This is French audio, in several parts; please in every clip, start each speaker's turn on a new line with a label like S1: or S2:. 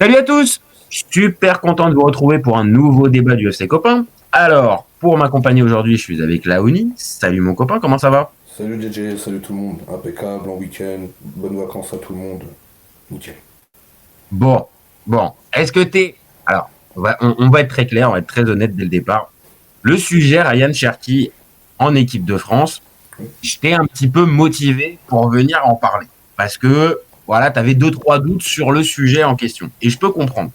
S1: Salut à tous! Super content de vous retrouver pour un nouveau débat du FC Copain. Alors, pour m'accompagner aujourd'hui, je suis avec Laoni. Salut mon copain, comment ça va?
S2: Salut DJ, salut tout le monde. Impeccable, en week-end, bonnes vacances à tout le monde. Nickel.
S1: Bon, bon, est-ce que t'es... Alors, on va être très clair, on va être très honnête dès le départ. Le sujet Ryan Cherki en équipe de France, j'étais un petit peu motivé pour venir en parler. Parce que, voilà, t'avais deux, trois doutes sur le sujet en question. Et je peux comprendre.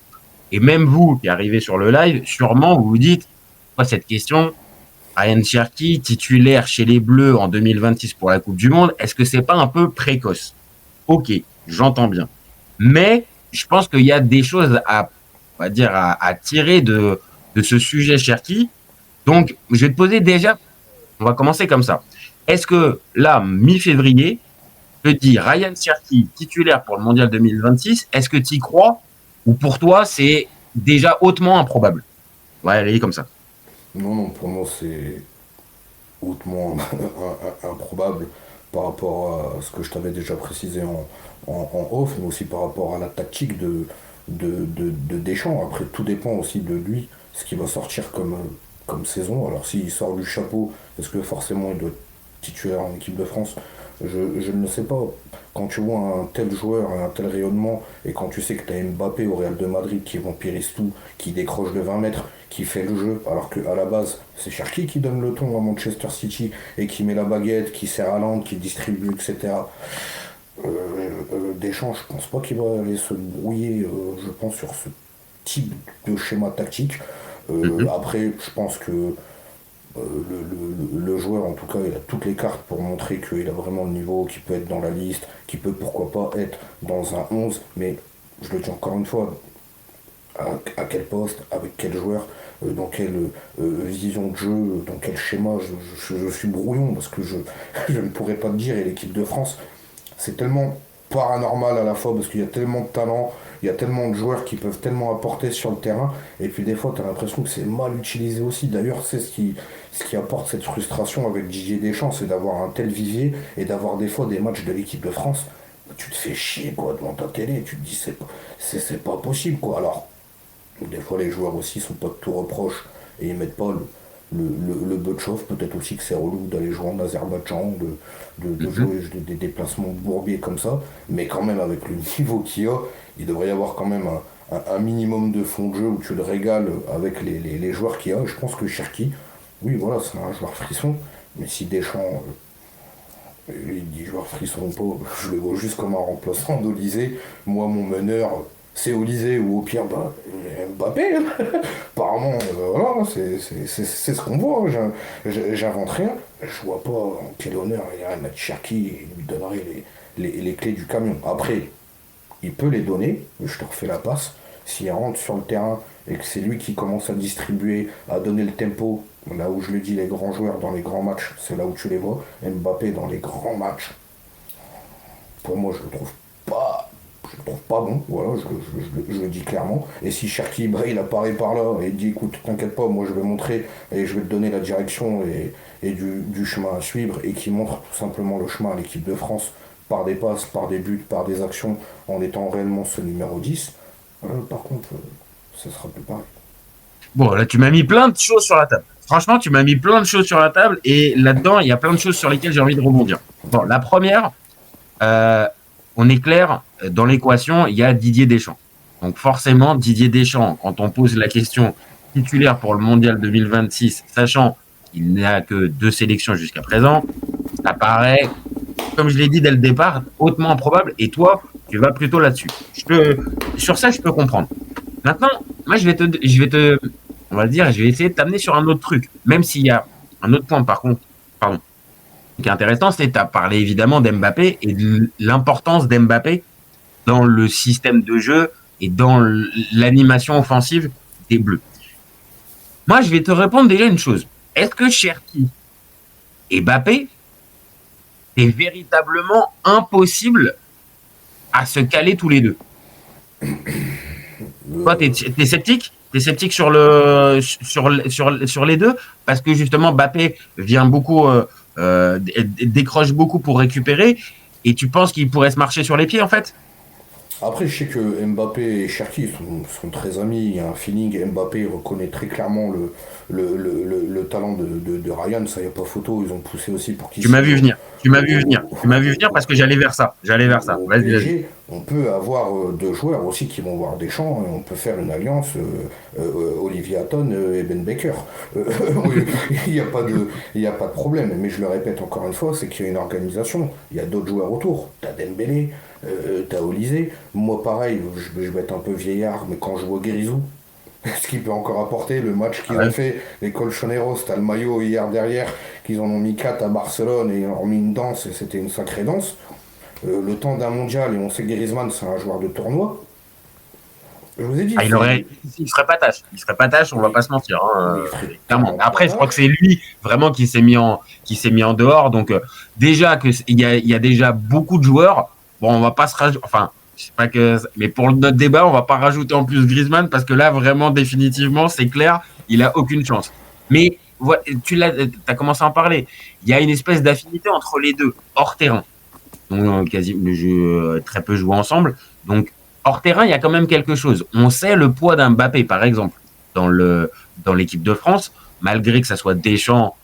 S1: Et même vous qui arrivez sur le live, sûrement vous vous dites, quoi cette question? Ryan Cherki, titulaire chez les Bleus en 2026 pour la Coupe du Monde, est-ce que c'est pas un peu précoce? Ok, j'entends bien. Mais je pense qu'il y a des choses on va dire, à tirer de ce sujet Cherki. Donc, je vais te poser déjà, on va commencer comme ça. Est-ce que là, mi-février, je te dis Ryan Cherki, titulaire pour le Mondial 2026, est-ce que tu y crois? Ou pour toi, c'est déjà hautement improbable? Ouais, allez, comme ça.
S2: Non, non, pour moi c'est hautement improbable par rapport à ce que je t'avais déjà précisé en off, mais aussi par rapport à la tactique de Deschamps. Après, tout dépend aussi de lui, ce qui va sortir comme saison. Alors s'il sort du chapeau, est-ce que forcément il doit être titulaire en équipe de France? Je ne sais pas. Quand tu vois un tel joueur, un tel rayonnement, et quand tu sais que tu as Mbappé au Real de Madrid qui vampirise tout, qui décroche de 20 mètres, qui fait le jeu, alors qu'à la base, c'est Cherki qui donne le ton à Manchester City et qui met la baguette, qui sert à Lande, qui distribue, etc. Deschamps, je pense pas qu'il va aller se brouiller, je pense, sur ce type de schéma tactique.
S1: Mhm.
S2: Après, je pense que le joueur, en tout cas, il a toutes les cartes pour montrer qu'il a vraiment le niveau, qu'il peut être dans la liste, qu'il peut pourquoi pas être dans un 11, mais je le dis encore une fois, à quel poste, avec quel joueur, dans quelle vision de jeu, dans quel schéma, je suis brouillon parce que je ne pourrais pas te dire, et l'équipe de France, c'est tellement paranormal à la fois parce qu'il y a tellement de talent, il y a tellement de joueurs qui peuvent tellement apporter sur le terrain, et puis des fois tu as l'impression que c'est mal utilisé aussi. D'ailleurs, c'est ce qui apporte cette frustration avec Didier Deschamps, c'est d'avoir un tel vivier et d'avoir des fois des matchs de l'équipe de France. Tu te fais chier quoi devant ta télé, tu te dis c'est pas possible quoi. Alors, des fois les joueurs aussi sont pas de tout reproche et ils mettent pas le bout de chauffe. Peut-être aussi que c'est relou d'aller jouer en Azerbaïdjan, de
S1: Mhm.
S2: jouer des déplacements bourbiers comme ça, mais quand même avec le niveau qu'il y a, il devrait y avoir quand même un minimum de fond de jeu où tu le régales avec les joueurs qu'il y a. Je pense que Cherki, oui voilà, c'est un joueur frisson, mais si Deschamps, il dit joueur frisson ou pas, je le vois juste comme un remplaçant d'Olysée. Moi, mon meneur, c'est Olysée ou au pire, bah, Mbappé. Apparemment, voilà, c'est ce qu'on voit. J'invente rien. Je vois pas en quel honneur il irait mettre Cherki et lui donnerait les clés du camion. Après, il peut les donner, je te refais la passe. S'il rentre sur le terrain et que c'est lui qui commence à distribuer, à donner le tempo, là où je le dis, les grands joueurs dans les grands matchs, c'est là où tu les vois. Mbappé dans les grands matchs, pour moi, je le trouve pas bon, voilà, je le dis clairement. Et si Cherki, bah, il apparaît par là et il dit écoute, t'inquiète pas, moi je vais montrer et je vais te donner la direction et du chemin à suivre, et qui montre tout simplement le chemin à l'équipe de France par des passes, par des buts, par des actions, en étant réellement ce numéro 10, par contre, ce sera plus pareil.
S1: Bon, là, tu m'as mis plein de choses sur la table. Franchement, tu m'as mis plein de choses sur la table et là-dedans, il y a plein de choses sur lesquelles j'ai envie de rebondir. Bon, la première, euh, on est clair, dans l'équation, il y a Didier Deschamps. Donc forcément, Didier Deschamps, quand on pose la question titulaire pour le Mondial 2026, sachant qu'il n'a que deux sélections jusqu'à présent, ça paraît, comme je l'ai dit dès le départ, hautement improbable. Et toi, tu vas plutôt là-dessus. Sur ça, je peux comprendre. Maintenant, moi, on va le dire, je vais essayer de t'amener sur un autre truc. Même s'il y a un autre point, par contre, pardon, qui est intéressant, c'est que tu as parlé évidemment d'Mbappé et de l'importance d'Mbappé dans le système de jeu et dans l'animation offensive des Bleus. Moi, je vais te répondre déjà une chose. Est-ce que Cherki et Mbappé, c'est véritablement impossible à se caler tous les deux? Toi,
S2: Euh,
S1: t'es sceptique? T'es sceptique sur les deux? Parce que justement, Mbappé vient beaucoup, décroche beaucoup pour récupérer, et tu penses qu'il pourrait se marcher sur les pieds, en fait?
S2: Après, je sais que Mbappé et Cherki sont très amis. Il y a un feeling. Mbappé reconnaît très clairement le talent de Ryan. Ça, il n'y a pas photo. Ils ont poussé aussi pour qu'il
S1: Tu m'as
S2: signe
S1: vu venir. Tu m'as vu venir. Tu m'as vu venir
S2: au,
S1: parce que j'allais vers ça. J'allais vers ça.
S2: au
S1: Vas-y, vas-y.
S2: PSG, on peut avoir deux joueurs aussi qui vont voir des champs et on peut faire une alliance Olivier Hatton et Ben Baker. Oui, il n'y a pas de, il y a pas de problème. Mais je le répète encore une fois, c'est qu'il y a une organisation. Il y a d'autres joueurs autour. T'as Dembélé, t'as Olysée. Moi, pareil, je vais être un peu vieillard, mais quand je vois Grisou, ce qu'il peut encore apporter, le match
S1: Ah
S2: qu'ils ont
S1: ouais.
S2: fait, les Colchoneros, t'as le maillot hier derrière, qu'ils en ont mis 4 à Barcelone et ils ont mis une danse et c'était une sacrée danse. Le temps d'un mondial, et on sait que Griezmann, c'est un joueur de tournoi. Je vous ai dit,
S1: Ah, il ferait pas tâche. Il ferait pas tâche, on va
S2: mais,
S1: pas se mentir,
S2: mais il ferait
S1: clairement.
S2: clairement pas
S1: Après, je crois que
S2: tâche.
S1: c'est lui vraiment qui s'est mis en dehors. Donc, déjà il y a déjà beaucoup de joueurs. Bon, on va pas se rajouter, enfin, je sais pas que, mais pour notre débat, on va pas rajouter en plus Griezmann parce que là, vraiment, définitivement, c'est clair, il a aucune chance. Mais, as commencé à en parler. Il y a une espèce d'affinité entre les deux, hors terrain. Donc, quasi, le jeu très peu joué ensemble. Donc, hors terrain, il y a quand même quelque chose. On sait le poids d'un Mbappé, par exemple, dans l'équipe de France, malgré que ça soit Deschamps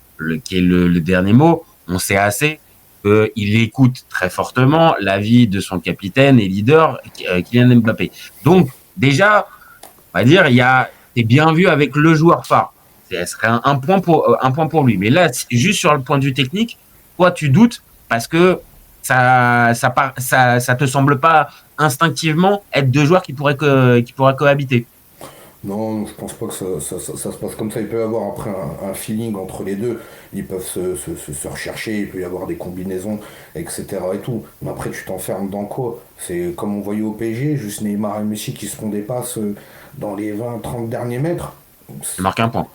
S1: qui est le dernier mot, on sait assez qu'il écoute très fortement l'avis de son capitaine et leader, Kylian Mbappé. Donc, déjà, on va dire, c'est bien vu avec le joueur phare. Ce serait un point pour lui. Mais là, juste sur le point de vue technique, toi, tu doutes parce que ça te semble pas instinctivement être deux joueurs qui pourraient cohabiter.
S2: Non, je pense pas que ça se passe comme ça. Il peut y avoir après un feeling entre les deux. Ils peuvent se rechercher, il peut y avoir des combinaisons, etc. et tout. Mais après, tu t'enfermes dans quoi? C'est comme on voyait au PSG, juste Neymar et Messi qui se font des passes dans les 20-30 derniers mètres.
S1: Tu marques un point.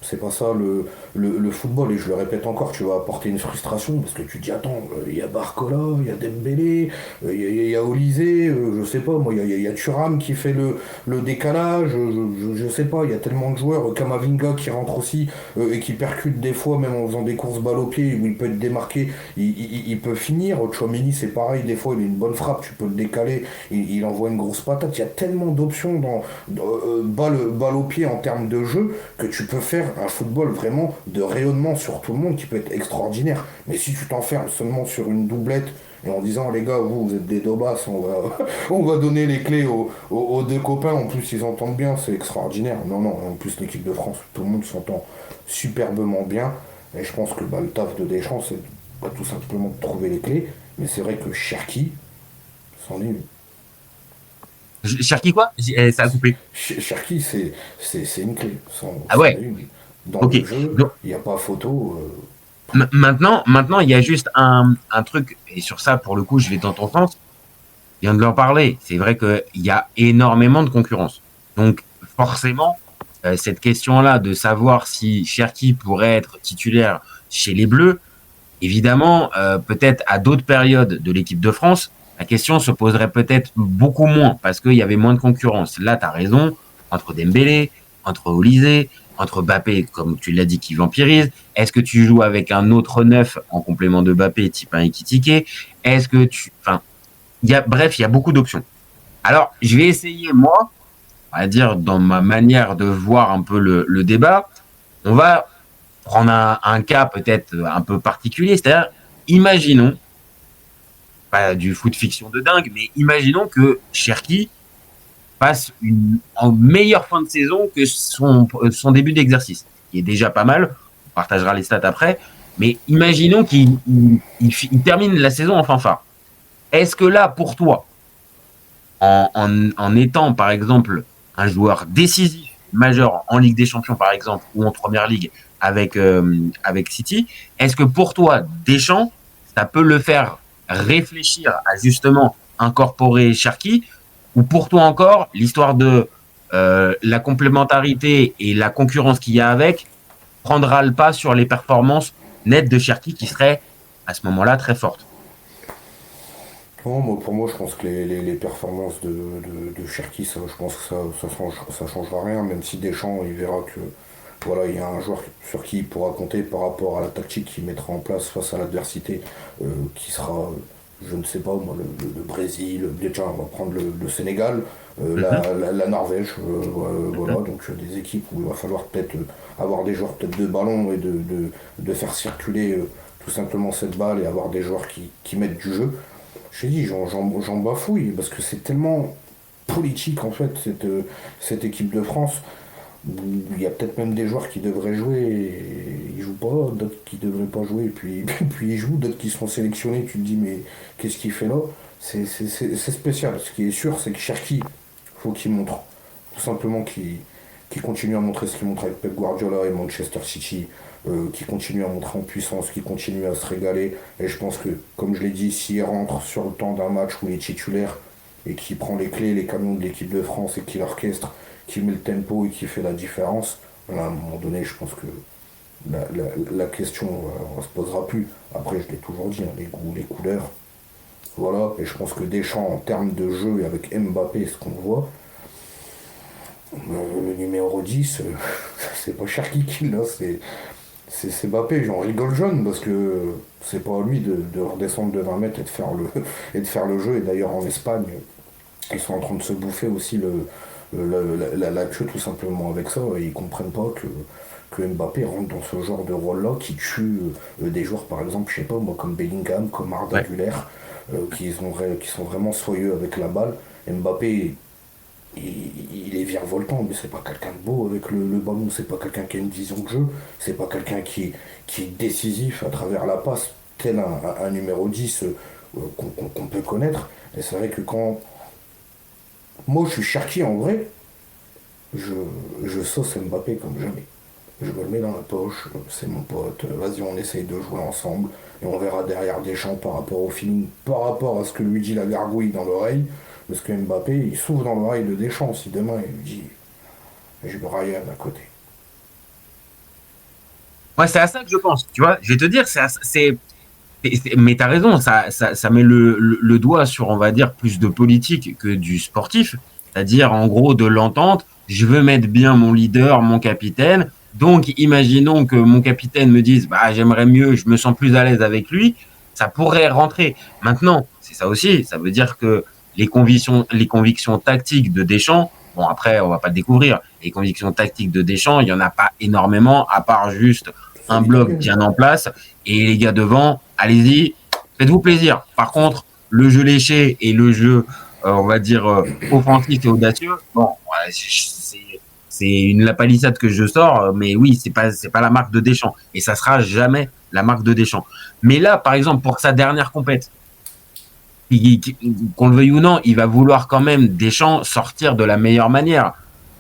S2: C'est pas ça le football, et je le répète encore, tu vas apporter une frustration parce que tu te dis attends, il y a Barcola, il y a Dembélé, il y a Olysée, je sais pas, moi, il y a Thuram qui fait le décalage, je sais pas, il y a tellement de joueurs, Kamavinga qui rentre aussi et qui percute des fois, même en faisant des courses balle au pied, où il peut être démarqué, il peut finir. Chouameni, c'est pareil, des fois il a une bonne frappe, tu peux le décaler, il envoie une grosse patate, il y a tellement d'options balle au pied en termes de jeu que tu peux faire un football vraiment de rayonnement sur tout le monde qui peut être extraordinaire. Mais si tu t'enfermes seulement sur une doublette et en disant les gars, vous êtes des dobasses, on va donner les clés aux deux copains, en plus ils entendent bien, c'est extraordinaire. Non, non, en plus l'équipe de France, tout le monde s'entend superbement bien. Et je pense que le taf de Deschamps, c'est tout simplement de trouver les clés. Mais c'est vrai que Cherki, c'en est une.
S1: Cherki quoi? Ça a coupé.
S2: Cherki, c'est une clé,
S1: Ah
S2: c'en est
S1: ouais,
S2: une. Dans
S1: ok.
S2: le jeu,
S1: Donc,
S2: il n'y a pas photo.
S1: maintenant, il y a juste un truc, et sur ça, pour le coup, je vais dans ton sens. Je viens de leur parler. C'est vrai qu'il y a énormément de concurrence. Donc, forcément, cette question-là de savoir si Cherki pourrait être titulaire chez les Bleus, évidemment, peut-être à d'autres périodes de l'équipe de France, la question se poserait peut-être beaucoup moins parce qu'il y avait moins de concurrence. Là, tu as raison, entre Dembélé, entre Olysée, entre Bappé, comme tu l'as dit, qui vampirise. Est-ce que tu joues avec un autre neuf en complément de Bappé, type un Ekitike? Est-ce que tu... Enfin, bref, il y a beaucoup d'options. Alors, je vais essayer, moi, on va dire, dans ma manière de voir un peu le débat, on va prendre un cas peut-être un peu particulier, c'est-à-dire, imaginons, pas du foot fiction de dingue, mais imaginons que Cherki fasse en meilleure fin de saison que son début d'exercice, qui est déjà pas mal, on partagera les stats après, mais imaginons qu'il termine la saison en fanfare. Est-ce que là, pour toi, en étant, par exemple, un joueur décisif, majeur en Ligue des Champions, par exemple, ou en Première Ligue avec City, est-ce que pour toi, Deschamps, ça peut le faire réfléchir à justement incorporer Cherki, ou pour toi encore, l'histoire de la complémentarité et la concurrence qu'il y a avec prendra le pas sur les performances nettes de Cherki qui seraient à ce moment-là très fortes.
S2: Non, pour moi, je pense que les performances de Cherki, je pense que ça changera rien, même si Deschamps, il verra que voilà, il y a un joueur sur qui il pourra compter par rapport à la tactique qu'il mettra en place face à l'adversité, qui sera je ne sais pas, moi, le Brésil, tiens, on va prendre le Sénégal,
S1: Mhm,
S2: la Norvège, voilà,
S1: mhm.
S2: donc des équipes où il va falloir peut-être avoir des joueurs peut-être de ballon et de faire circuler tout simplement cette balle et avoir des joueurs qui mettent du jeu. Je t'ai dit, j'en bafouille parce que c'est tellement politique en fait cette équipe de France. Il y a peut-être même des joueurs qui devraient jouer et ils jouent pas, d'autres qui devraient pas jouer et puis, puis ils jouent, d'autres qui sont sélectionnés. Tu te dis, mais qu'est-ce qu'il fait là? C'est spécial. Ce qui est sûr, c'est que Cherki, faut qu'il montre. Tout simplement qu'il continue à montrer ce qu'il montre avec Pep Guardiola et Manchester City, qui continue à montrer en puissance, qui continue à se régaler. Et je pense que, comme je l'ai dit, s'il rentre sur le temps d'un match où il est titulaire et qu'il prend les clés, les camions de l'équipe de France et qu'il orchestre, qui met le tempo et qui fait la différence, à un moment donné, je pense que la question ne se posera plus. Après, je l'ai toujours dit, hein, les goûts, les couleurs. Voilà, et je pense que Deschamps, en termes de jeu, et avec Mbappé, ce qu'on voit, le numéro 10, c'est pas Cherki qui l'a, c'est Mbappé. J'en rigole jeune parce que c'est pas à lui de redescendre de 20 mètres et et de faire le jeu. Et d'ailleurs, en Espagne, ils sont en train de se bouffer aussi la queue tout simplement avec ça. Et ils comprennent pas que Mbappé rentre dans ce genre de rôle-là qui tue des joueurs, par exemple, je sais pas moi, comme Bellingham, comme Arda
S1: Ouais.
S2: Güler, qui sont vraiment soyeux avec la balle. Mbappé, il est virevoltant, mais c'est pas quelqu'un de beau avec le ballon, c'est pas quelqu'un qui a une vision de jeu, c'est pas quelqu'un qui est décisif à travers la passe, tel un numéro 10 qu'on peut connaître. Et c'est vrai que quand moi je suis Cherki en vrai, je, je sauce Mbappé comme jamais. Je me le mets dans la poche, c'est mon pote, vas-y on essaye de jouer ensemble, et on verra derrière Deschamps par rapport au feeling, par rapport à ce que lui dit la gargouille dans l'oreille, parce que Mbappé, il souffle dans l'oreille de Deschamps, si demain il lui dit, j'ai Brian à côté.
S1: Ouais, c'est à ça que je pense. Tu vois, je vais te dire, mais t'as raison, ça met le doigt sur, on va dire, plus de politique que du sportif. C'est-à-dire, en gros, de l'entente. Je veux mettre bien mon leader, mon capitaine. Donc, imaginons que mon capitaine me dise, bah, j'aimerais mieux, je me sens plus à l'aise avec lui. Ça pourrait rentrer. Maintenant, c'est ça aussi. Ça veut dire que les convictions tactiques de Deschamps, bon, après, on va pas le découvrir. Les convictions tactiques de Deschamps, il y en a pas énormément, à part juste
S2: C'est
S1: un bloc
S2: l'italienne.
S1: bien en place et les gars devant, allez-y, faites-vous plaisir. Par contre, le jeu léché et le jeu, on va dire, offensif et audacieux, bon, ouais, c'est une lapalissade que je sors, mais oui, c'est pas la marque de Deschamps. Et ça sera jamais la marque de Deschamps. Mais là, par exemple, pour sa dernière compète, qu'on le veuille ou non, il va vouloir quand même Deschamps sortir de la meilleure manière.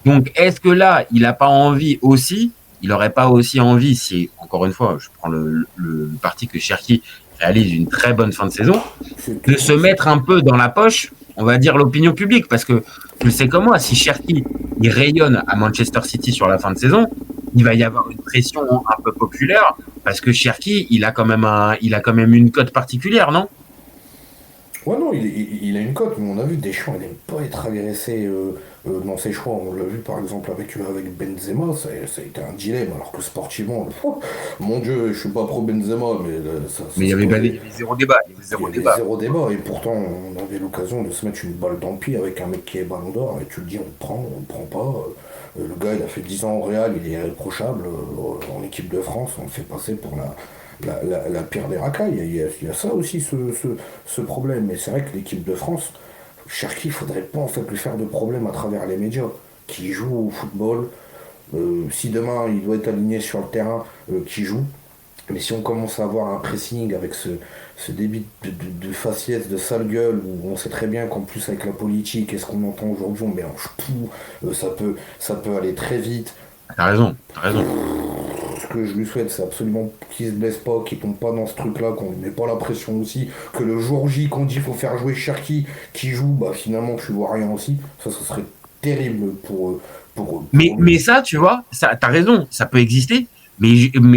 S1: Donc, est-ce que là, il n'a pas envie aussi, il n'aurait pas aussi envie, si, encore une fois, je prends le parti que Cherki réalise une très bonne fin de saison,
S2: C'est
S1: de
S2: tout,
S1: se
S2: c'est
S1: mettre un peu dans la poche, on va dire, l'opinion publique. Parce que je sais comme moi, si Cherki il rayonne à Manchester City sur la fin de saison, il va y avoir une pression un peu populaire parce que Cherki, il a quand même une cote particulière, non?
S2: Ouais, non, il a une cote, mais on a vu Deschamps, il n'aime pas être agressé dans ses choix. On l'a vu par exemple avec Benzema, ça a été un dilemme, alors que sportivement, mon Dieu, je suis pas pro Benzema, mais
S1: Mais
S2: ça se
S1: il
S2: posait.
S1: y avait zéro débat. Il y avait
S2: Il y
S1: zéro
S2: avait
S1: débat.
S2: zéro débat, et pourtant on avait l'occasion de se mettre une balle dans le pied avec un mec qui est ballon d'or, et tu le dis, on le prend pas. Le gars, il a fait 10 ans au Real, il est irréprochable. En équipe de France, on le fait passer pour la pire des racailles. Il y a ça aussi, ce problème. Mais c'est vrai que l'équipe de France, Cherki, il faudrait pas en fait lui faire de problème à travers les médias. Qui joue au football, si demain il doit être aligné sur le terrain, qui joue. Mais si on commence à avoir un pressing avec ce débit de faciès, de sale gueule, où on sait très bien qu'en plus avec la politique et ce qu'on entend aujourd'hui, on mélange tout, ça peut aller très vite.
S1: T'as raison, t'as raison.
S2: Ce que je lui souhaite, c'est absolument qu'il se blesse pas, qu'il tombe pas dans ce truc-là, qu'on ne met pas la pression aussi, que le jour J, qu'on dit qu'il faut faire jouer Cherki, qui joue, bah finalement tu vois rien aussi. Ça serait terrible pour lui.
S1: Mais ça, tu vois, ça, t'as raison, ça peut exister. Mais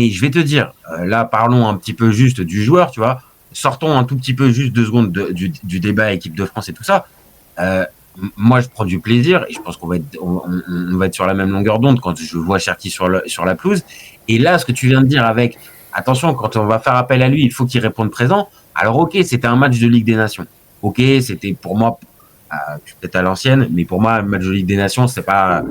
S1: je vais te dire, là, parlons un petit peu juste du joueur, tu vois. Sortons un tout petit peu juste 2 secondes du débat équipe de France et tout ça. Euh, Moi, je prends du plaisir et je pense on va être sur la même longueur d'onde quand je vois Cherki sur la pelouse. Et là, ce que tu viens de dire avec, attention, quand on va faire appel à lui, il faut qu'il réponde présent. Alors, ok, c'était un match de Ligue des Nations. Ok, c'était pour moi, je suis peut-être à l'ancienne, mais pour moi, un match de Ligue des Nations, c'est pas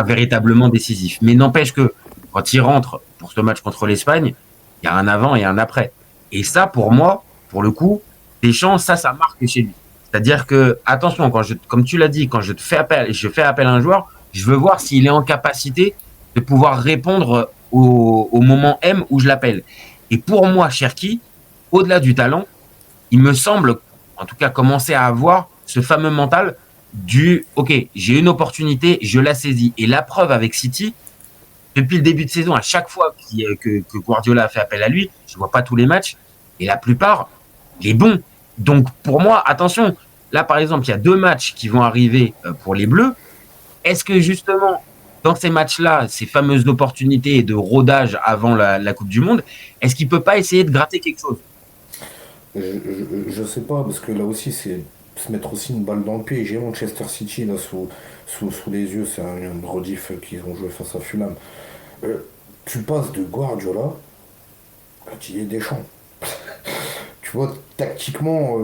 S1: véritablement décisif. Mais n'empêche que quand il rentre pour ce match contre l'Espagne, il y a un avant et un après. Et ça, pour moi, pour le coup, Deschamps, ça marque chez lui. C'est-à-dire que, attention, comme tu l'as dit, quand je fais appel à un joueur, je veux voir s'il est en capacité de pouvoir répondre au moment M où je l'appelle. Et pour moi, Cherki, au-delà du talent, il me semble, en tout cas, commencer à avoir ce fameux mental du OK, j'ai une opportunité, je la saisis. Et la preuve avec City, depuis le début de saison, à chaque fois que Guardiola a fait appel à lui, je ne vois pas tous les matchs, et la plupart, il est bon. Donc pour moi, attention, là par exemple, il y a 2 matchs qui vont arriver pour les Bleus. Est-ce que justement, dans ces matchs-là, ces fameuses opportunités de rodage avant la Coupe du Monde, est-ce qu'il ne peut pas essayer de gratter quelque chose?
S2: Je sais pas, parce que là aussi, c'est se mettre aussi une balle dans le pied. J'ai Manchester City là sous les yeux, c'est un rediff qu'ils ont joué face à Fulham. Euh, Tu passes de Guardiola à Didier Deschamps. Tu vois, tactiquement,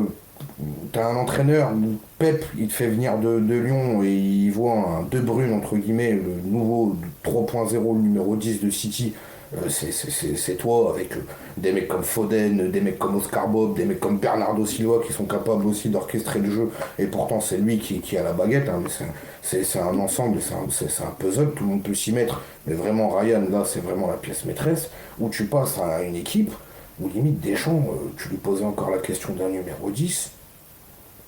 S2: t'as un entraîneur, Pep, il te fait venir de Lyon et il voit un De Bruyne, entre guillemets, le nouveau 3.0, le numéro 10 de City. C'est toi, avec des mecs comme Foden, des mecs comme Oscar Bob, des mecs comme Bernardo Silva qui sont capables aussi d'orchestrer le jeu. Et pourtant, c'est lui qui a la baguette. Hein, mais c'est un ensemble, c'est un puzzle, tout le monde peut s'y mettre. Mais vraiment, Ryan, là, c'est vraiment la pièce maîtresse. Où tu passes à une équipe où limite Deschamps, tu lui posais encore la question d'un numéro 10,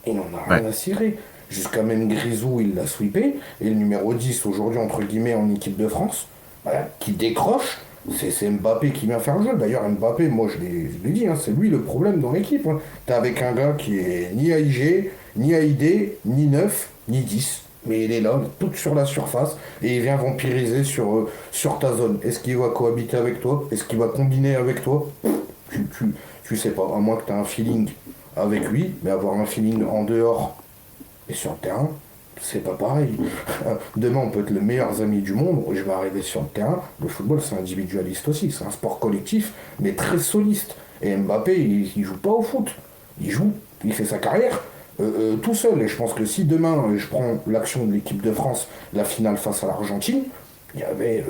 S2: il n'en a
S1: Ouais.
S2: rien à cirer. Jusqu'à même Grisou, il l'a sweepé. Et le numéro 10, aujourd'hui, entre guillemets, en équipe de France, voilà, qui décroche, c'est Mbappé qui vient faire le jeu. D'ailleurs, Mbappé, moi, je l'ai dit, hein, c'est lui le problème dans l'équipe. Hein. T'es avec un gars qui est ni AIG, ni AID, ni 9, ni 10. Mais il est là, tout sur la surface, et il vient vampiriser sur ta zone. Est-ce qu'il va cohabiter avec toi? Est-ce qu'il va combiner avec toi? tu, tu, Tu sais pas, à moins que tu aies un feeling avec lui, mais avoir un feeling en dehors et sur le terrain, c'est pas pareil. Demain, on peut être les meilleurs amis du monde, je vais arriver sur le terrain. Le football, c'est individualiste aussi, c'est un sport collectif, mais très soliste. Et Mbappé, il joue pas au foot, il fait sa carrière tout seul. Et je pense que si demain, je prends l'action de l'équipe de France, la finale face à l'Argentine, il y avait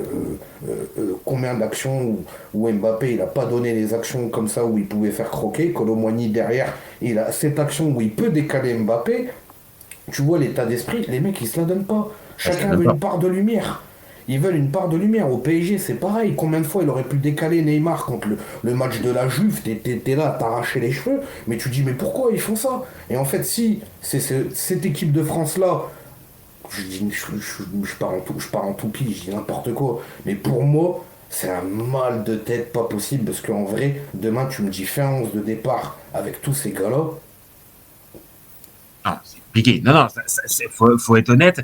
S2: combien d'actions où Mbappé il n'a pas donné les actions comme ça où il pouvait faire croquer. Colomboigny derrière, il a cette action où il peut décaler Mbappé. Tu vois l'état d'esprit, les mecs ils se la donnent pas.
S1: Ça se
S2: Chacun
S1: donne
S2: veut
S1: pas.
S2: une part de lumière. Ils veulent une part de lumière. Au PSG, c'est pareil. Combien de fois il aurait pu décaler Neymar contre le match de la Juve? T'es là, t'arracher les cheveux. Mais tu dis, mais pourquoi ils font ça? Et en fait, si c'est cette équipe de France-là, je pars en toupie, je dis n'importe quoi. Mais pour moi, c'est un mal de tête pas possible. Parce qu'en vrai, demain, tu me dis fin 11 de départ avec tous ces gars-là.
S1: Non, c'est compliqué. Non, non, faut être honnête.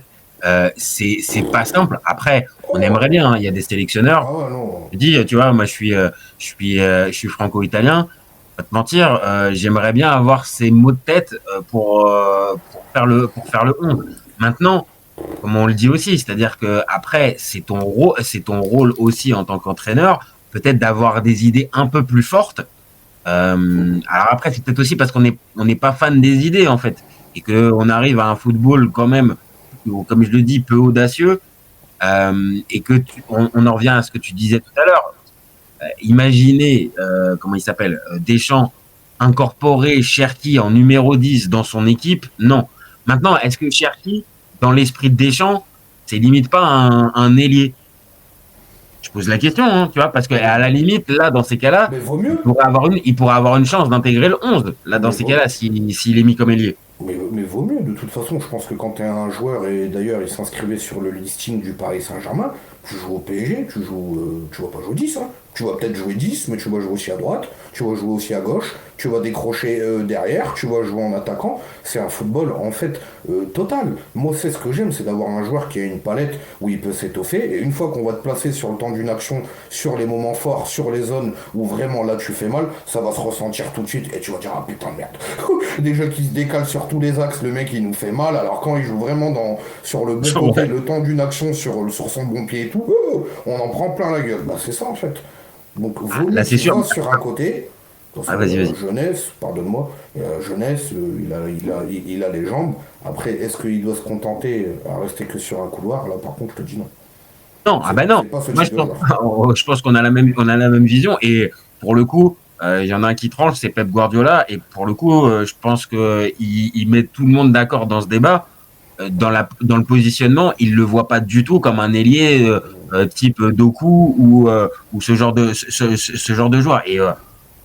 S1: C'est pas simple. Après, on aimerait bien, hein. Il y a des sélectionneurs.
S2: Ah ouais, non.
S1: Je dis, tu vois, moi, je suis franco-italien. Pas te mentir, j'aimerais bien avoir ces mots de tête pour faire le 11. Maintenant, comme on le dit aussi, c'est-à-dire que après, c'est ton rôle aussi en tant qu'entraîneur, peut-être d'avoir des idées un peu plus fortes. Alors après, c'est peut-être aussi parce on n'est pas fan des idées en fait, et que on arrive à un football quand même, comme je le dis, peu audacieux, et que on en revient à ce que tu disais tout à l'heure. Imaginez, comment il s'appelle, Deschamps incorporer Cherki en numéro 10 dans son équipe. Non. Maintenant, est-ce que Cherki, dans l'esprit de Deschamps, c'est limite pas un ailier? Je pose la question, hein, tu vois, parce qu'à la limite, là, dans ces cas-là,
S2: Mais vaut mieux.
S1: il pourrait avoir une chance d'intégrer le 11, là, dans
S2: Mais
S1: ces
S2: vaut,
S1: cas-là, s'il est mis comme ailier.
S2: mais vaut mieux, de toute façon, je pense que quand tu es un joueur, et d'ailleurs il s'inscrivait sur le listing du Paris Saint-Germain, tu joues au PSG, tu vas pas jouer 10, hein. Tu vas peut-être jouer 10, mais tu vas jouer aussi à droite, tu vas jouer aussi à gauche, tu vas décrocher derrière, tu vas jouer en attaquant. C'est un football en fait total. Moi, c'est ce que j'aime, c'est d'avoir un joueur qui a une palette où il peut s'étoffer, et une fois qu'on va te placer sur le temps d'une action, sur les moments forts, sur les zones où vraiment là tu fais mal, ça va se ressentir tout de suite, et tu vas dire, ah putain de merde. Déjà qu'il se décale sur tous les axes, le mec il nous fait mal, alors quand il joue vraiment sur le bon côté, le temps d'une action sur son bon pied et tout, on en prend plein la gueule. Bah c'est ça en fait. Donc vaut mieux
S1: Là, c'est
S2: qu'il
S1: sûr.
S2: soit sur un côté Dans
S1: Ah,
S2: son
S1: vas-y, vas-y.
S2: jeunesse, pardonne-moi, jeunesse, il a les jambes. Après, est-ce qu'il doit se contenter à rester que sur un couloir? Là, par contre, je te dis non.
S1: Non, ah bah non.
S2: C'est pas ce
S1: Moi,
S2: type de joueur.
S1: je pense qu'on a la même vision. Et pour le coup, il y en a un qui tranche, c'est Pep Guardiola. Et pour le coup, je pense que il met tout le monde d'accord dans ce débat. Dans le positionnement, il le voit pas du tout comme un ailier type Doku ou ce genre de joueur. Et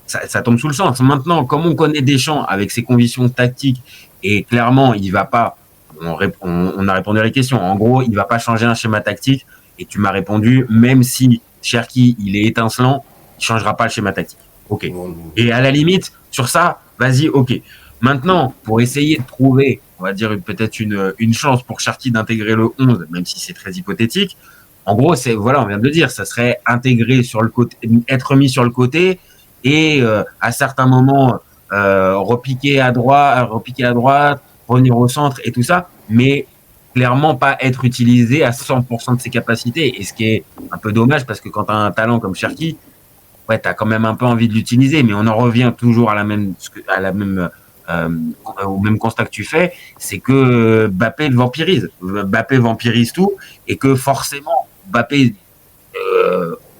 S1: ça tombe sous le sens. Maintenant, comme on connaît Deschamps avec ses convictions tactiques, et clairement, il va pas, on a répondu à la question. En gros, il va pas changer un schéma tactique. Et tu m'as répondu, même si Cherki, il est étincelant, il changera pas le schéma tactique. OK.
S2: Non,
S1: Et à la limite, sur ça, vas-y, OK. Maintenant, pour essayer de trouver, on va dire peut-être une chance pour Cherki d'intégrer le 11, même si c'est très hypothétique, en gros, c'est, voilà, on vient de le dire, ça serait intégrer sur le côté, être mis sur le côté et à certains moments repiquer à droite, revenir au centre et tout ça, mais clairement pas être utilisé à 100% de ses capacités. Et ce qui est un peu dommage parce que quand tu as un talent comme Cherki, ouais, tu as quand même un peu envie de l'utiliser, mais on en revient toujours à la même euh, au même constat que tu fais, c'est que Mbappé le vampirise. Mbappé vampirise tout et que forcément Mbappé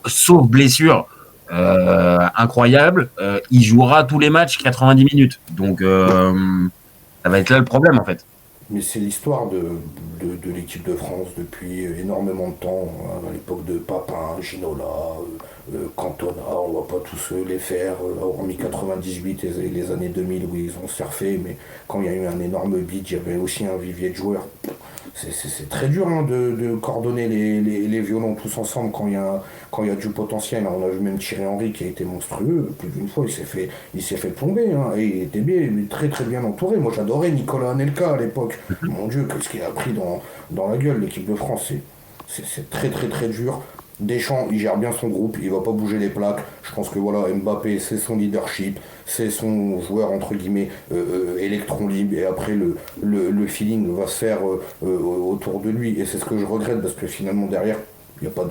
S1: sauf blessure incroyable, il jouera tous les matchs 90 minutes. Donc, ça va être là le problème, en fait.
S2: mais c'est l'histoire de l'équipe de France depuis énormément de temps, hein, à l'époque de Papin, Ginola, Cantona, on va pas tous les faire, hormis 98 et les années 2000 où ils ont surfé, mais quand il y a eu un énorme beat, il y avait aussi un vivier de joueurs. C'est très dur hein, de coordonner les violons tous ensemble quand il y a du potentiel. On a vu même Thierry Henry qui a été monstrueux. Plus d'une fois, il s'est fait plomber. Hein, et il était bien, il est très très bien entouré. Moi j'adorais Nicolas Anelka à l'époque. Mon Dieu, qu'est-ce qu'il a pris dans la gueule l'équipe de France. C'est très très très dur. Deschamps, il gère bien son groupe, il va pas bouger les plaques. Je pense que voilà, Mbappé, c'est son leadership, c'est son joueur entre guillemets électron libre. Et après, le feeling va se faire autour de lui. Et c'est ce que je regrette parce que finalement, derrière, il y a pas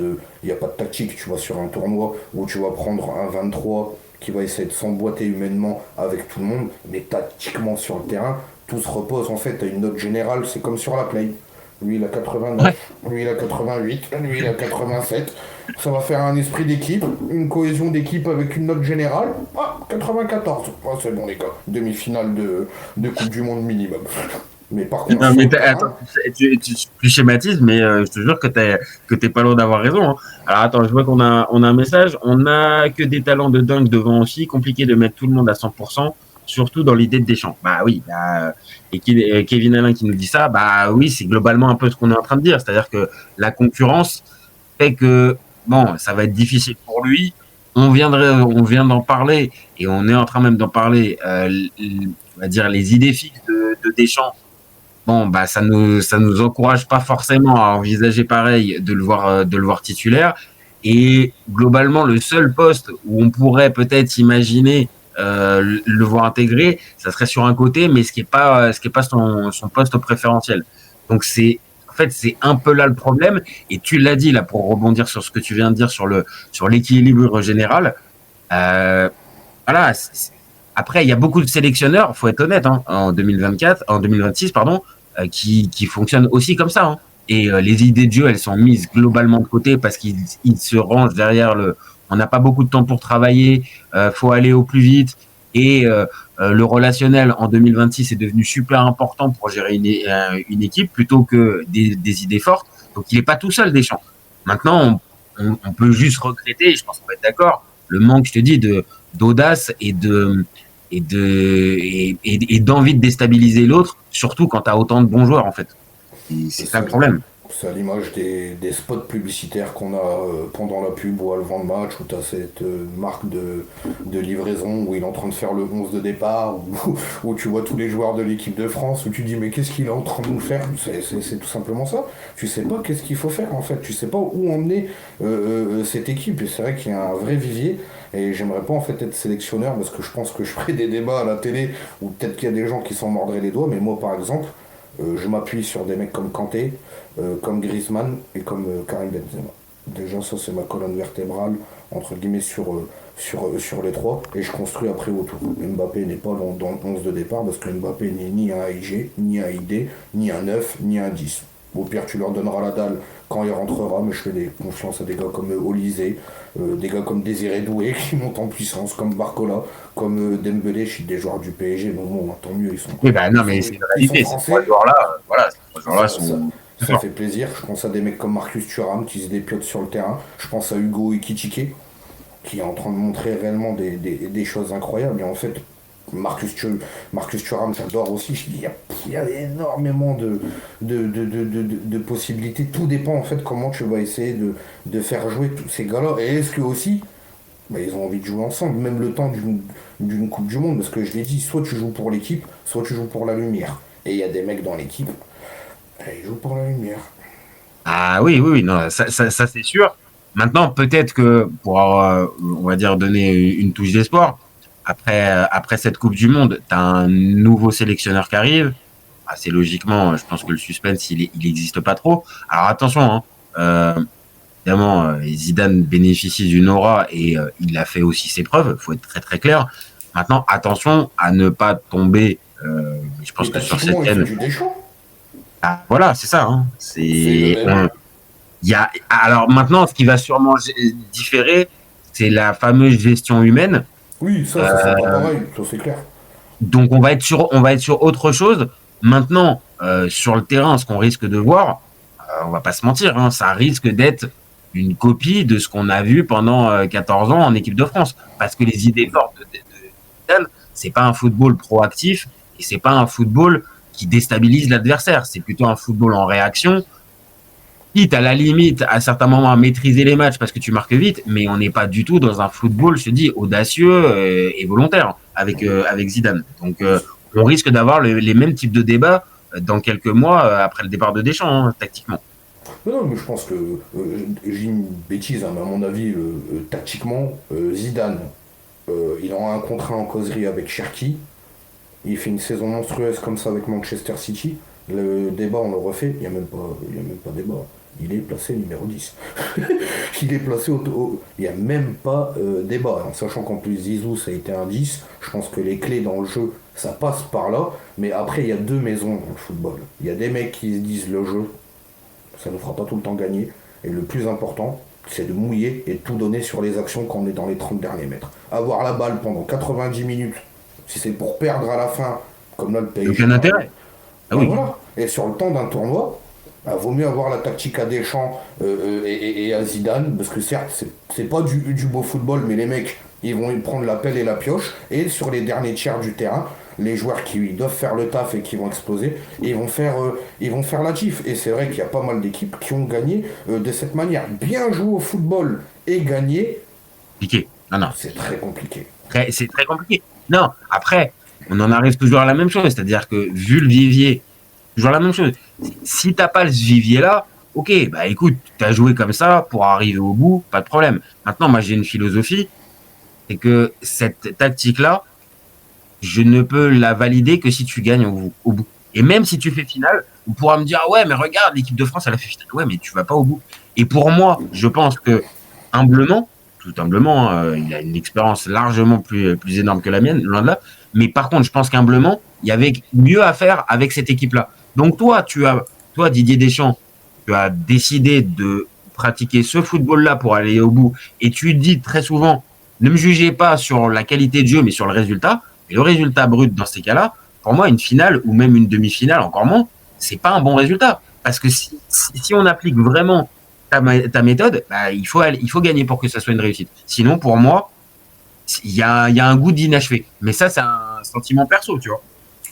S2: de tactique. Tu vas sur un tournoi où tu vas prendre un 23 qui va essayer de s'emboîter humainement avec tout le monde, mais tactiquement sur le terrain, tout se repose en fait à une note générale. C'est comme sur la play. Lui, il a
S1: Ouais.
S2: 89, lui, il a 88, lui, il a 87. Ça va faire un esprit d'équipe, une cohésion d'équipe avec une note générale. Ah, 94. Ah, c'est bon, les gars. Demi-finale de Coupe du Monde minimum. Mais par contre,
S1: Non,
S2: sur
S1: mais
S2: le
S1: attends,
S2: terrain,
S1: tu schématises, mais je te jure que t'es pas loin d'avoir raison. Hein. Alors attends, je vois on a un message. On a que des talents de dingue devant aussi. Compliqué de mettre tout le monde à 100%, surtout dans l'idée de Deschamps. Bah oui. Kevin Alain qui nous dit ça, bah oui, c'est globalement un peu ce qu'on est en train de dire. C'est-à-dire que la concurrence fait que bon, ça va être difficile pour lui. On vient d'en parler et on est en train même d'en parler. On va dire les idées fixes de Deschamps. Bon, bah ça nous encourage pas forcément à envisager pareil de le voir titulaire. Et globalement, le seul poste où on pourrait peut-être imaginer le voir intégré, ça serait sur un côté, mais ce qui est pas son poste préférentiel. Donc en fait, c'est un peu là le problème. Et tu l'as dit là pour rebondir sur ce que tu viens de dire sur l'équilibre général. Euh, voilà. Après, il y a beaucoup de sélectionneurs, faut être honnête, hein, en 2024, en 2026, pardon, qui fonctionnent aussi comme ça. Hein. Et les idées de jeu, elles sont mises globalement de côté parce qu'ils se rangent derrière le. On n'a pas beaucoup de temps pour travailler, faut aller au plus vite. Et le relationnel en 2026 est devenu super important pour gérer une équipe plutôt que des idées fortes. Donc il n'est pas tout seul, Deschamps. Maintenant, on peut juste regretter, et je pense qu'on va être d'accord, le manque, je te dis, d'audace et d'envie de déstabiliser l'autre, surtout quand tu as autant de bons joueurs, en fait. Et c'est ça
S2: c'est
S1: le
S2: à
S1: problème.
S2: c'est à l'image des spots publicitaires qu'on a pendant la pub ou avant le match, où tu as cette marque de livraison où il est en train de faire le 11 de départ, où tu vois tous les joueurs de l'équipe de France, où tu dis mais qu'est-ce qu'il est en train de nous faire. C'est tout simplement ça. Tu sais pas qu'est-ce qu'il faut faire en fait. Tu sais pas où emmener cette équipe. Et c'est vrai qu'il y a un vrai vivier. Et j'aimerais pas en fait être sélectionneur parce que je pense que je ferai des débats à la télé où peut-être qu'il y a des gens qui s'en mordraient les doigts. Mais moi par exemple, je m'appuie sur des mecs comme Kanté, comme Griezmann et comme Karim Benzema. Déjà, ça, c'est ma colonne vertébrale. entre guillemets, sur les trois, et je construis après autour. Mbappé n'est pas dans le 11 de départ, parce que Mbappé n'est ni un IG, ni un ID, ni un 9, ni un 10. Au pire, tu leur donneras la dalle quand il rentrera, mais je fais confiance à des gars comme Olysée, des gars comme Désiré Doué qui montent en puissance, comme Barcola, comme Dembélé, je suis des joueurs du PSG, donc bon, tant mieux,
S1: Oui, bah non,
S2: ils
S1: mais
S2: sont,
S1: c'est une
S2: ils sont
S1: réalité. Ces trois
S2: français,
S1: joueurs-là, voilà, ces trois joueurs-là
S2: ça, ça,
S1: sont très
S2: ça
S1: forts.
S2: fait plaisir. Je pense à des mecs comme Marcus Thuram qui se dépiotent sur le terrain. Je pense à Hugo Ekitike qui est en train de montrer réellement des choses incroyables. Et en fait, Marcus Thuram, j'adore aussi. Il y a énormément de possibilités. Tout dépend en fait comment tu vas essayer de faire jouer tous ces gars-là. Et est-ce que aussi, bah, ils ont envie de jouer ensemble, même le temps d'une Coupe du Monde. Parce que je l'ai dit, soit tu joues pour l'équipe, soit tu joues pour la lumière. Et il y a des mecs dans l'équipe, ils jouent pour la lumière.
S1: Ah oui, oui, oui, non, ça c'est sûr. Maintenant, peut-être que pour, on va dire, donner une touche d'espoir, après cette Coupe du Monde, tu as un nouveau sélectionneur qui arrive. Assez logiquement, je pense que le suspense, il existe pas trop. Alors attention, hein, évidemment, Zidane bénéficie d'une aura et il a fait aussi ses preuves. Faut être très très clair. Maintenant, attention à ne pas tomber. Je pense
S2: Et
S1: que sur
S2: tactiquement,
S1: cette
S2: il fait
S1: chaîne,
S2: du Deschamps.
S1: ah, voilà, c'est ça. Hein.
S2: C'est le même.
S1: Il y a, alors maintenant, ce qui va sûrement différer, c'est la fameuse gestion humaine.
S2: Oui, ça sera pas
S1: Euh,
S2: pareil, ça c'est clair.
S1: donc on va être sur autre chose. Maintenant, sur le terrain, ce qu'on risque de voir, on va pas se mentir, hein, ça risque d'être une copie de ce qu'on a vu pendant 14 ans en équipe de France. Parce que les idées fortes de Zidane, c'est pas un football proactif et c'est pas un football qui déstabilise l'adversaire. C'est plutôt un football en réaction, quitte à la limite à certains moments à maîtriser les matchs parce que tu marques vite, mais on n'est pas du tout dans un football, je te dis, audacieux et volontaire avec Zidane. Donc on risque d'avoir les mêmes types de débats dans quelques mois après le départ de Deschamps, hein, tactiquement.
S2: Non, mais je pense que j'ai une bêtise, hein, mais à mon avis, tactiquement, Zidane, il aura un contrat en causerie avec Cherki. Il fait une saison monstrueuse comme ça avec Manchester City. Le débat, on le refait. Il n'y a même pas débat. Il est placé numéro 10. Il est placé il n'y a même pas débat. En sachant qu'en plus Zizou, ça a été un 10. Je pense que les clés dans le jeu, ça passe par là. Mais après, il y a deux maisons dans le football. Il y a des mecs qui se disent le jeu, ça ne nous fera pas tout le temps gagner. Et le plus important, c'est de mouiller et de tout donner sur les actions quand on est dans les 30 derniers mètres. Avoir la balle pendant 90 minutes, si c'est pour perdre à la fin, comme là le PSG
S1: Aucun
S2: par exemple,
S1: intérêt. Ah
S2: ben
S1: oui.
S2: voilà. Et sur le temps d'un tournoi, ben, vaut mieux avoir la tactique à Deschamps et à Zidane, parce que certes, c'est pas du beau football, mais les mecs, ils vont prendre la pelle et la pioche, et sur les derniers tiers du terrain, les joueurs qui doivent faire le taf et qui vont exploser, ils vont faire la gif. Et c'est vrai qu'il y a pas mal d'équipes qui ont gagné de cette manière. Bien jouer au football et gagner,
S1: Compliqué. Non, non,
S2: c'est très compliqué.
S1: c'est très compliqué. Non, après, on en arrive toujours à la même chose, c'est-à-dire que vu le vivier, toujours la même chose. Si t'as pas ce vivier-là, ok, bah écoute, t'as joué comme ça pour arriver au bout, pas de problème. Maintenant, moi j'ai une philosophie, c'est que cette tactique-là, je ne peux la valider que si tu gagnes au bout. Et même si tu fais finale, on pourra me dire, ah ouais, mais regarde, l'équipe de France, elle a fait finale. Ouais, mais tu vas pas au bout. Et pour moi, je pense que, humblement, tout humblement, il a une expérience largement plus énorme que la mienne, loin de là. Mais par contre, je pense qu'humblement, il y avait mieux à faire avec cette équipe-là. Donc toi, Didier Deschamps, tu as décidé de pratiquer ce football-là pour aller au bout. Et tu dis très souvent, ne me jugez pas sur la qualité de jeu, mais sur le résultat. Et le résultat brut dans ces cas-là, pour moi, une finale ou même une demi-finale, encore moins, c'est pas un bon résultat. Parce que si on applique vraiment ta méthode, bah, il faut gagner pour que ça soit une réussite. Sinon, pour moi, il y a un goût d'inachevé. Mais ça, c'est un sentiment perso, tu vois.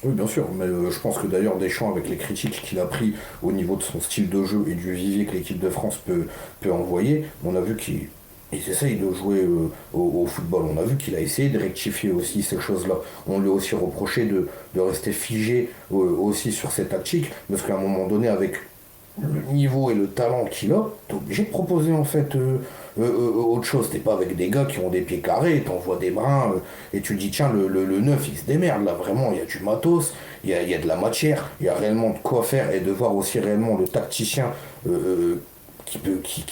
S2: Oui, bien sûr, mais je pense que d'ailleurs Deschamps, avec les critiques qu'il a pris au niveau de son style de jeu et du vivier que l'équipe de France peut envoyer, on a vu qu'il essaye de jouer au football. On a vu qu'il a essayé de rectifier aussi ces choses-là. On lui a aussi reproché de rester figé aussi sur ses tactiques, parce qu'à un moment donné, avec le niveau et le talent qu'il a, t'es obligé de proposer en fait autre chose. T'es pas avec des gars qui ont des pieds carrés, t'envoies des brins et tu dis tiens le 9 il se démerde là, vraiment il y a du matos, il y a de la matière, il y a réellement de quoi faire et de voir aussi réellement le tacticien qui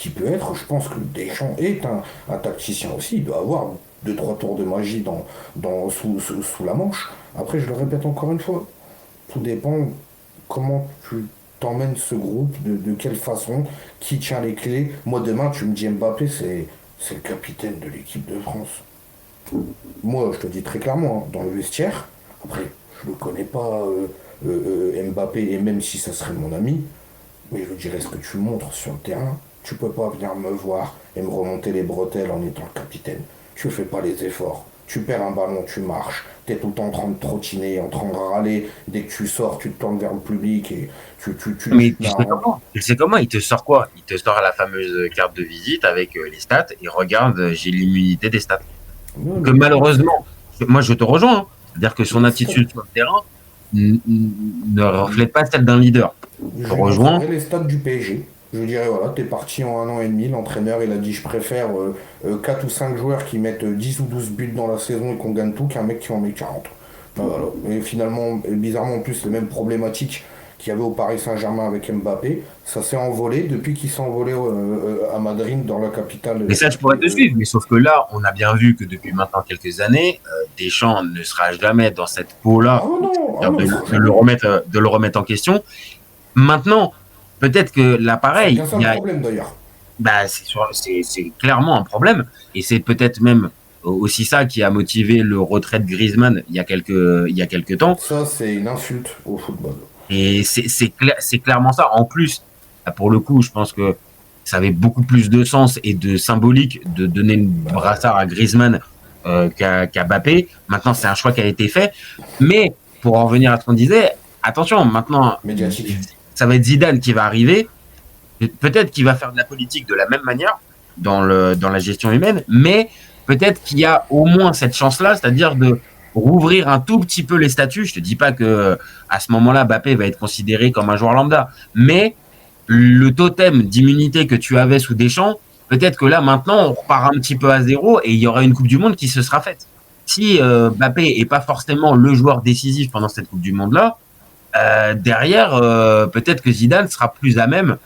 S2: peut être. Je pense que Deschamps est un tacticien aussi. Il doit avoir deux, trois tours de magie sous la manche. Après, je le répète encore une fois, tout dépend comment tu t'emmènes ce groupe, de quelle façon, qui tient les clés. Moi, demain, tu me dis Mbappé, c'est le capitaine de l'équipe de France. Moi, je te dis très clairement, hein, dans le vestiaire, après, je ne connais pas Mbappé, et même si ça serait mon ami, mais je dirais ce que tu montres sur le terrain. Tu peux pas venir me voir et me remonter les bretelles en étant le capitaine. Tu fais pas les efforts. Tu perds un ballon, tu marches. T'es tout le temps en train de trottiner, en train de râler. Dès que tu sors, tu te tournes vers le public et
S1: Mais
S2: tu te mets
S1: tu sais comment il te sort quoi? Il te sort la fameuse carte de visite avec les stats et regarde, j'ai l'immunité des stats.
S2: Non,
S1: Que
S2: mais
S1: malheureusement, moi je te rejoins, hein. C'est-à-dire que son
S2: les stats.
S1: attitude sur le terrain ne reflète pas celle d'un leader. Je te
S2: Je lui
S1: rejoins.
S2: montrerai les stats du PSG. Je lui dirais, voilà, t'es parti en un an et demi. L'entraîneur, il a dit, je préfère 4 ou 5 joueurs qui mettent 10 ou 12 buts dans la saison et qu'on gagne tout qu'un mec qui en met 40. Ben voilà. Et finalement, et bizarrement en plus, les mêmes problématiques qu'il y avait au Paris Saint-Germain avec Mbappé, ça s'est envolé depuis qu'il s'est envolé à Madrid, dans la capitale.
S1: Mais ça, je pourrais te suivre. Mais sauf que là, on a bien vu que depuis maintenant quelques années, Deschamps ne sera jamais dans cette
S2: Ah
S1: peau-là,
S2: non, ah
S1: c'est-à-dire
S2: non,
S1: de le remettre en question. Maintenant, peut-être que
S2: c'est
S1: l'appareil,
S2: bien ça le problème d'ailleurs.
S1: bah, c'est clairement un problème. Et c'est peut-être même aussi ça qui a motivé le retrait de Griezmann il y a quelques temps.
S2: Ça, c'est une insulte au football.
S1: Et c'est clairement ça. En plus, pour le coup, je pense que ça avait beaucoup plus de sens et de symbolique de donner le brassard à Griezmann qu'à Mbappé. Maintenant, c'est un choix qui a été fait. Mais pour en revenir à ce qu'on disait, attention, maintenant,
S2: Médiatique.
S1: ça va être Zidane qui va arriver. Peut-être qu'il va faire de la politique de la même manière dans la gestion humaine, mais peut-être qu'il y a au moins cette chance-là, c'est-à-dire de rouvrir un tout petit peu les statuts. Je te dis pas que à ce moment-là, Mbappé va être considéré comme un joueur lambda, mais le totem d'immunité que tu avais sous Deschamps, peut-être que là maintenant on repart un petit peu à zéro et il y aura une Coupe du Monde qui se sera faite. Si Mbappé est pas forcément le joueur décisif pendant cette Coupe du Monde-là, derrière, peut-être que Zidane sera plus à même,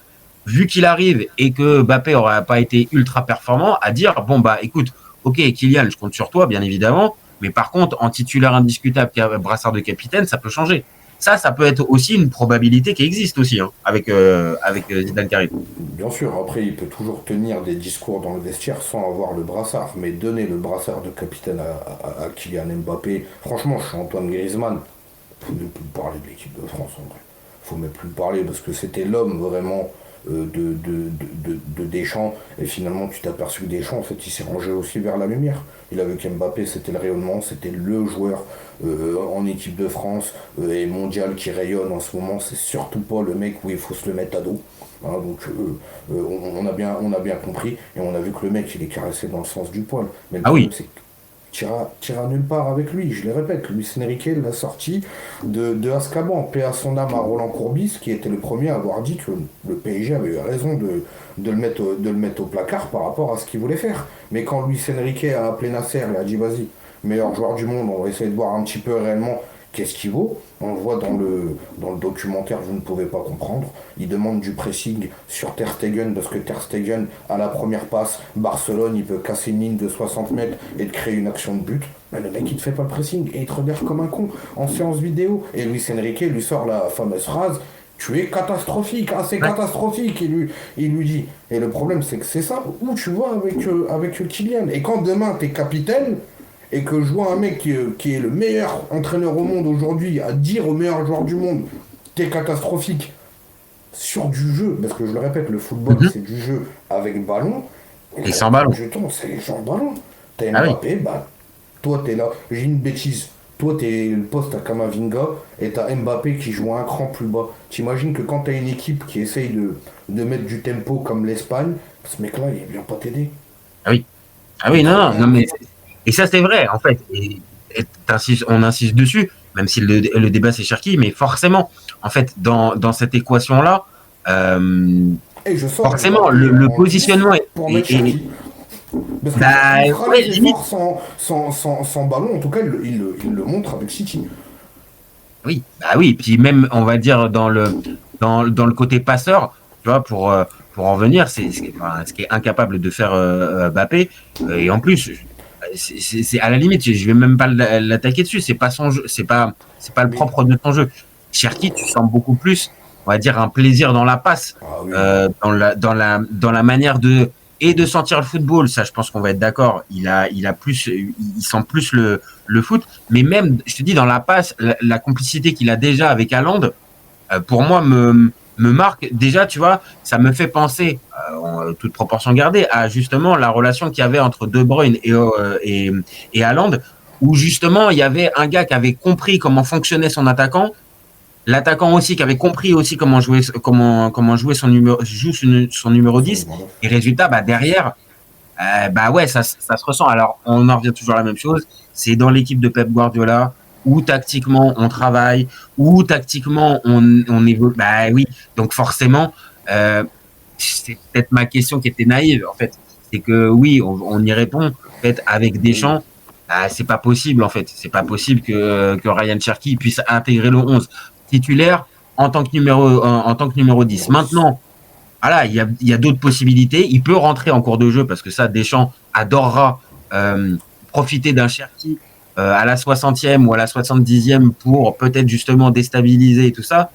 S1: vu qu'il arrive et que Mbappé n'aurait pas été ultra performant, à dire bon bah écoute, ok Kylian, je compte sur toi bien évidemment, mais par contre en titulaire indiscutable brassard de capitaine, ça peut changer. Ça peut être aussi une probabilité qui existe aussi hein, avec Zidane qui arrive.
S2: Bien sûr, après, il peut toujours tenir des discours dans le vestiaire sans avoir le brassard, mais donner le brassard de capitaine à Kylian Mbappé, franchement, je suis Antoine Griezmann, faut ne plus parler de l'équipe de France en vrai. Faut même plus parler parce que c'était l'homme vraiment de Deschamps, et finalement tu t'es aperçu que Deschamps en fait il s'est rangé aussi vers la lumière. Il a vu qu'Mbappé c'était le rayonnement, c'était le joueur en équipe de France et mondial qui rayonne en ce moment, c'est surtout pas le mec où il faut se le mettre à dos. Hein, donc on a bien compris et on a vu que le mec il est caressé dans le sens du poil. Mais le
S1: Ah
S2: problème
S1: oui,
S2: c'est que t'iras nulle part avec lui, je le répète. Luis Enrique l'a sorti de Azkaban, paix à son âme à Roland Courbis, qui était le premier à avoir dit que le PSG avait eu raison de le mettre au placard par rapport à ce qu'il voulait faire. Mais quand Luis Enrique a appelé Nasser et a dit vas-y, meilleur joueur du monde, on va essayer de voir un petit peu réellement qu'est-ce qu'il vaut. On le voit dans le documentaire, vous ne pouvez pas comprendre. Il demande du pressing sur Ter Stegen parce que Ter Stegen, à la première passe, Barcelone, il peut casser une ligne de 60 mètres et de créer une action de but. Mais le mec, il te fait pas le pressing et il te regarde comme un con en séance vidéo. Et Luis Enrique lui sort la fameuse phrase tu es catastrophique, ah, c'est
S1: ouais.
S2: catastrophique, il lui dit. Et le problème, c'est que c'est ça, où tu vois avec Kylian. Et quand demain, t'es capitaine, et que je vois un mec qui est le meilleur entraîneur au monde aujourd'hui à dire au meilleur joueur du monde t'es catastrophique sur du jeu, parce que je le répète, le football
S1: Mhm.
S2: c'est du jeu avec ballon, et
S1: Et
S2: la
S1: sans
S2: plupart
S1: ballon.
S2: du temps c'est les gens ballon. T'as
S1: Ah oui.
S2: Mbappé, bah toi t'es là, j'ai une bêtise, toi t'es le poste à Kamavinga et t'as Mbappé qui joue un cran plus bas. T'imagines que quand t'as une équipe qui essaye de mettre du tempo comme l'Espagne, ce mec là il vient pas t'aider.
S1: Ah oui. Ah
S2: Il
S1: oui,
S2: te
S1: non, non,
S2: regarde.
S1: mais et ça c'est vrai en fait. Et on insiste dessus, même si le débat c'est Cherki, mais forcément, en fait, dans cette équation-là, euh,
S2: Et je sors
S1: forcément,
S2: Mbappé
S1: le
S2: en 10
S1: positionnement
S2: pour mettre Cherki. Parce que
S1: bah,
S2: il fera
S1: ouais,
S2: les
S1: limite,
S2: efforts sans ballon, en tout cas il le montre avec City.
S1: oui, bah oui, puis même, on va dire, dans le côté passeur, tu vois, pour en venir, ce qui est incapable de faire Mbappé. Et en plus, c'est à la limite, je vais même pas l'attaquer dessus. C'est pas son jeu, c'est pas le
S2: Mais,
S1: propre de ton jeu. Cherki, tu sens beaucoup plus, on va dire, un plaisir dans la passe,
S2: ah oui,
S1: dans la manière de sentir le football. Ça, je pense qu'on va être d'accord. Il a plus, il sent plus le foot. Mais même, je te dis, dans la passe, la complicité qu'il a déjà avec Haaland, pour moi, me marque. Déjà, tu vois, ça me fait penser, en toute proportion gardée, à justement la relation qu'il y avait entre De Bruyne et Haaland, où justement, il y avait un gars qui avait compris comment fonctionnait son attaquant, l'attaquant aussi qui avait compris aussi comment jouer son numéro
S2: son
S1: 10.
S2: numéro 9.
S1: Et résultat, bah, derrière, bah ouais, ça se ressent. Alors, on en revient toujours à la même chose. C'est dans l'équipe de Pep Guardiola où tactiquement on travaille, où tactiquement on évolue. Bah oui, donc forcément, c'est peut-être ma question qui était naïve en fait. C'est que oui, on y répond. En fait, avec
S2: Oui.
S1: Deschamps, bah, c'est pas possible en fait. C'est pas possible que Ryan Cherky puisse intégrer le 11 titulaire en tant que numéro 10.
S2: Numéro 10.
S1: Maintenant, voilà, il y a d'autres possibilités. Il peut rentrer en cours de jeu parce que ça, Deschamps adorera profiter d'un Cherki à la 60e ou à la 70e pour peut-être justement déstabiliser et tout ça.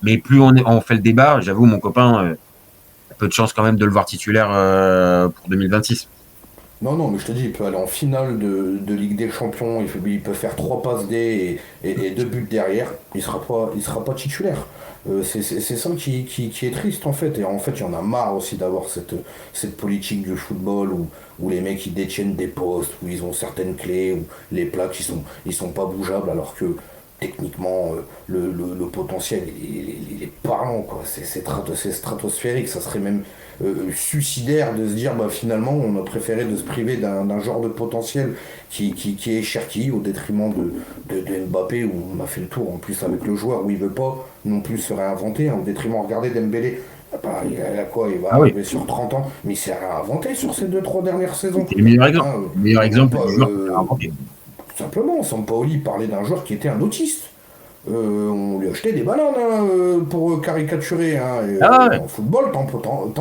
S1: Mais plus on fait le débat, j'avoue, mon copain, peu de chance quand même de le voir titulaire pour 2026.
S2: Non, non, mais je te dis, il peut aller en finale de Ligue des Champions, il peut faire 3 passes D et 2 buts derrière, il sera pas titulaire. C'est ça qui est triste en fait. Et en fait, il y en a marre aussi d'avoir cette politique du football où les mecs ils détiennent des postes, où ils ont certaines clés, où les plaques ils sont pas bougeables alors que techniquement le potentiel il est parlant quoi. C'est stratosphérique, ça serait même suicidaire de se dire bah finalement on a préféré de se priver d'un genre de potentiel qui est Cherki au détriment de Mbappé où on a fait le tour en plus avec le joueur où il veut pas non plus se réinventer hein, au détriment regardez Dembélé bah, il a quoi il va
S1: Ah oui,
S2: arriver sur 30 ans mais il s'est réinventé sur ces 2 3 dernières saisons
S1: c'est le meilleur exemple.
S2: hein,
S1: Le meilleur
S2: on n'a
S1: exemple
S2: pas
S1: du joueur qui s'est inventé.
S2: tout simplement Sampaoli parlait d'un joueur qui était un autiste on lui achetait des bananes hein, pour caricaturer. Hein, et,
S1: Ah ouais,
S2: en football, t'en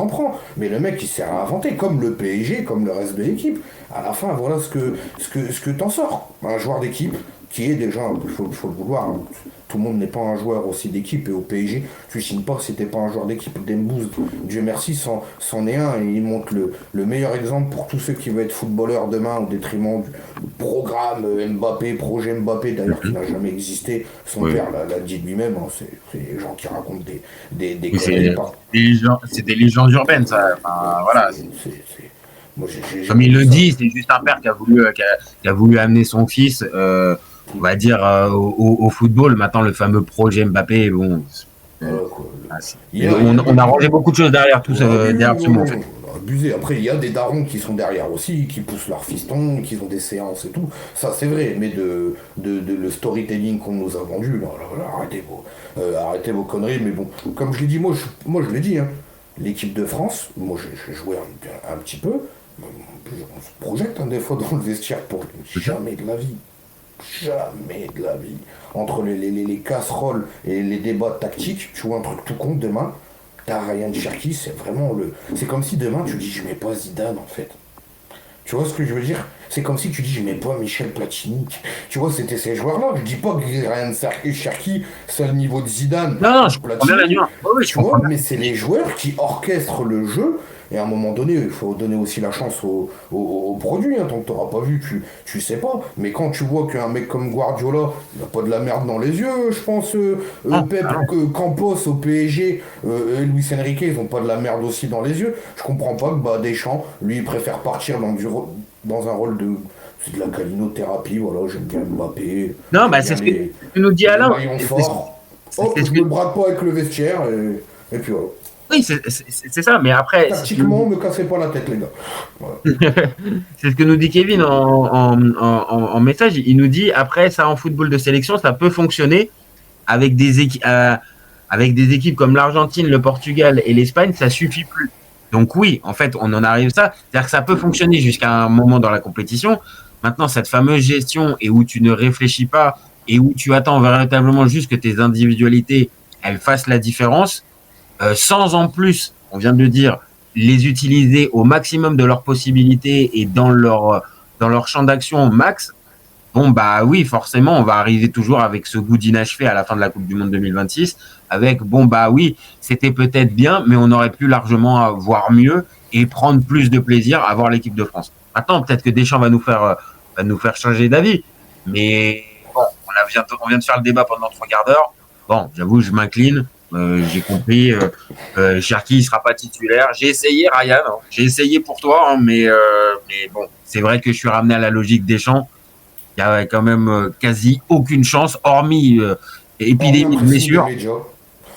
S2: prends. Mais le mec, il s'est réinventé, comme le PSG, comme le reste de l'équipe. À la fin, voilà ce que t'en sors. Un joueur d'équipe qui est déjà, faut le vouloir. Hein. Tout le monde n'est pas un joueur aussi d'équipe. Et au PSG, tu signes pas si t'es pas un joueur d'équipe. Dembouz, Dieu merci, c'en est un. Et il montre le meilleur exemple pour tous ceux qui veulent être footballeurs demain au détriment du programme Mbappé, projet Mbappé, d'ailleurs qui n'a jamais existé. Son
S1: oui.
S2: père l'a dit lui-même. Hein, c'est les gens qui racontent des
S1: Oui,
S2: conneries. Pas.
S1: c'est des légendes urbaines, ça. Enfin, voilà.
S2: Moi, j'ai
S1: Comme
S2: pas
S1: il
S2: vu
S1: le
S2: ça.
S1: dit, c'est juste un père qui a voulu amener son fils, on va dire, au football. Maintenant, le fameux projet Mbappé, bon,
S2: Voilà, quoi.
S1: on a rangé beaucoup de choses derrière tout
S2: Ah oui, oui,
S1: derrière ce
S2: non,
S1: mot, en
S2: non,
S1: fait.
S2: abusé. Après, il y a des darons qui sont derrière aussi, qui poussent leurs fistons, qui ont des séances et tout. Ça, c'est vrai, mais le storytelling qu'on nous a vendu, là, arrêtez vos conneries. Mais bon, comme je l'ai dit, moi je l'ai dit, hein, l'équipe de France, moi j'ai joué un petit peu, on se projette hein, des fois dans le vestiaire pour
S1: C'est ça.
S2: jamais de la vie. Jamais de la vie. Entre les casseroles et les débats tactiques, tu vois un truc tout con demain, t'as Ryan Cherky, c'est vraiment le. C'est comme si demain tu dis je mets pas Zidane en fait. Tu vois ce que je veux dire? C'est comme si tu dis je mets pas Michel Platini. Tu vois, c'était ces joueurs-là. Je dis pas que Ryan Cherky, c'est le niveau de Zidane
S1: Non, non,
S2: ou
S1: je comprends bien la
S2: Platini.
S1: nuance. Oui, oui, je
S2: Tu
S1: comprends
S2: vois,
S1: bien.
S2: mais c'est les joueurs qui orchestrent le jeu. Et à un moment donné, il faut donner aussi la chance au produit. Hein, tant que tu n'auras pas vu, tu sais pas. Mais quand tu vois qu'un mec comme Guardiola, il n'a pas de la merde dans les yeux, je pense,
S1: Ah,
S2: Pep,
S1: ah non.
S2: Campos au PSG, et Luis Enrique, ils n'ont pas de la merde aussi dans les yeux. Je comprends pas que bah, Deschamps, lui, il préfère partir dans un rôle de. C'est de la calinothérapie, voilà, j'aime bien Mbappé,
S1: Non,
S2: j'aime
S1: bah,
S2: bien
S1: c'est ce que nous dit
S2: les
S1: Alain.
S2: maillons forts. Hop,
S1: C'est ce
S2: je
S1: que,
S2: me braque pas avec le vestiaire, et puis voilà.
S1: oui, c'est ça, mais après, c'est ce que nous
S2: Tactiquement,
S1: dit,
S2: me cassez pas la tête, les gars. Voilà.
S1: c'est ce que nous dit Kevin en message. Il nous dit, après, ça, en football de sélection, ça peut fonctionner avec avec des équipes comme l'Argentine, le Portugal et l'Espagne, ça suffit plus. Donc oui, en fait, on en arrive à ça. C'est-à-dire que ça peut fonctionner jusqu'à un moment dans la compétition. Maintenant, cette fameuse gestion et où tu ne réfléchis pas et où tu attends véritablement juste que tes individualités, elles fassent la différence, sans en plus on vient de le dire, les utiliser au maximum de leurs possibilités et dans leur champ d'action max, bon, bah oui, forcément, on va arriver toujours avec ce goût d'inachevé à la fin de la Coupe du Monde 2026, avec, bon, bah oui, c'était peut-être bien, mais on aurait pu largement voir mieux et prendre plus de plaisir à voir l'équipe de France. Maintenant, peut-être que Deschamps va nous faire changer d'avis, mais bon, on vient de faire le débat pendant 3 quarts d'heure. Bon, j'avoue, je m'incline. J'ai compris. Cherki, il sera pas titulaire. J'ai essayé, Ryan. Hein. J'ai essayé pour toi, hein, mais bon, c'est vrai que je suis ramené à la logique Deschamps. Il y a quand même quasi aucune chance, hormis
S2: Hormis un
S1: épidémie de
S2: pressing des
S1: blessures.
S2: médias.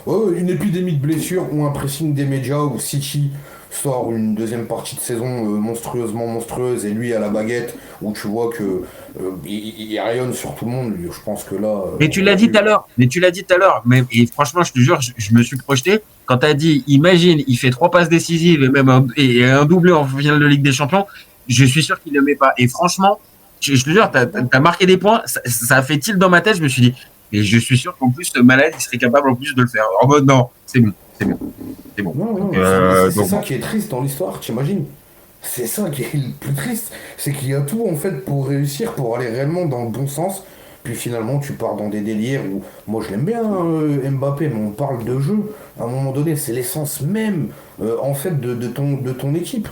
S2: Ouais, une épidémie de blessures ou un pressing des médias où City sort une deuxième partie de saison monstrueusement monstrueuse et lui à la baguette où tu vois que il rayonne sur tout le monde. Lui, je pense que là,
S1: Mais tu
S2: on
S1: l'as
S2: l'a
S1: dit tout
S2: vu.
S1: à l'heure. Mais tu l'as dit tout à l'heure. Mais et franchement, je te jure, je me suis projeté quand tu as dit, imagine, il fait 3 passes décisives et même et un doublé en finale de Ligue des Champions. Je suis sûr qu'il ne le met pas. Et franchement, je te jure, t'as marqué des points. Ça a fait tilt dans ma tête. Je me suis dit, et je suis sûr qu'en plus, ce malade, il serait capable en plus de le faire. En mode, non, c'est bon, c'est bon, c'est bon.
S2: Non,
S1: Donc,
S2: non, c'est
S1: donc
S2: ça
S1: bon.
S2: qui est triste dans l'histoire, t'imagines? C'est ça qui est le plus triste, c'est qu'il y a tout en fait pour réussir, pour aller réellement dans le bon sens. Puis finalement, tu pars dans des délires où, moi je l'aime bien Mbappé, mais on parle de jeu. À un moment donné, c'est l'essence même en fait de ton équipe.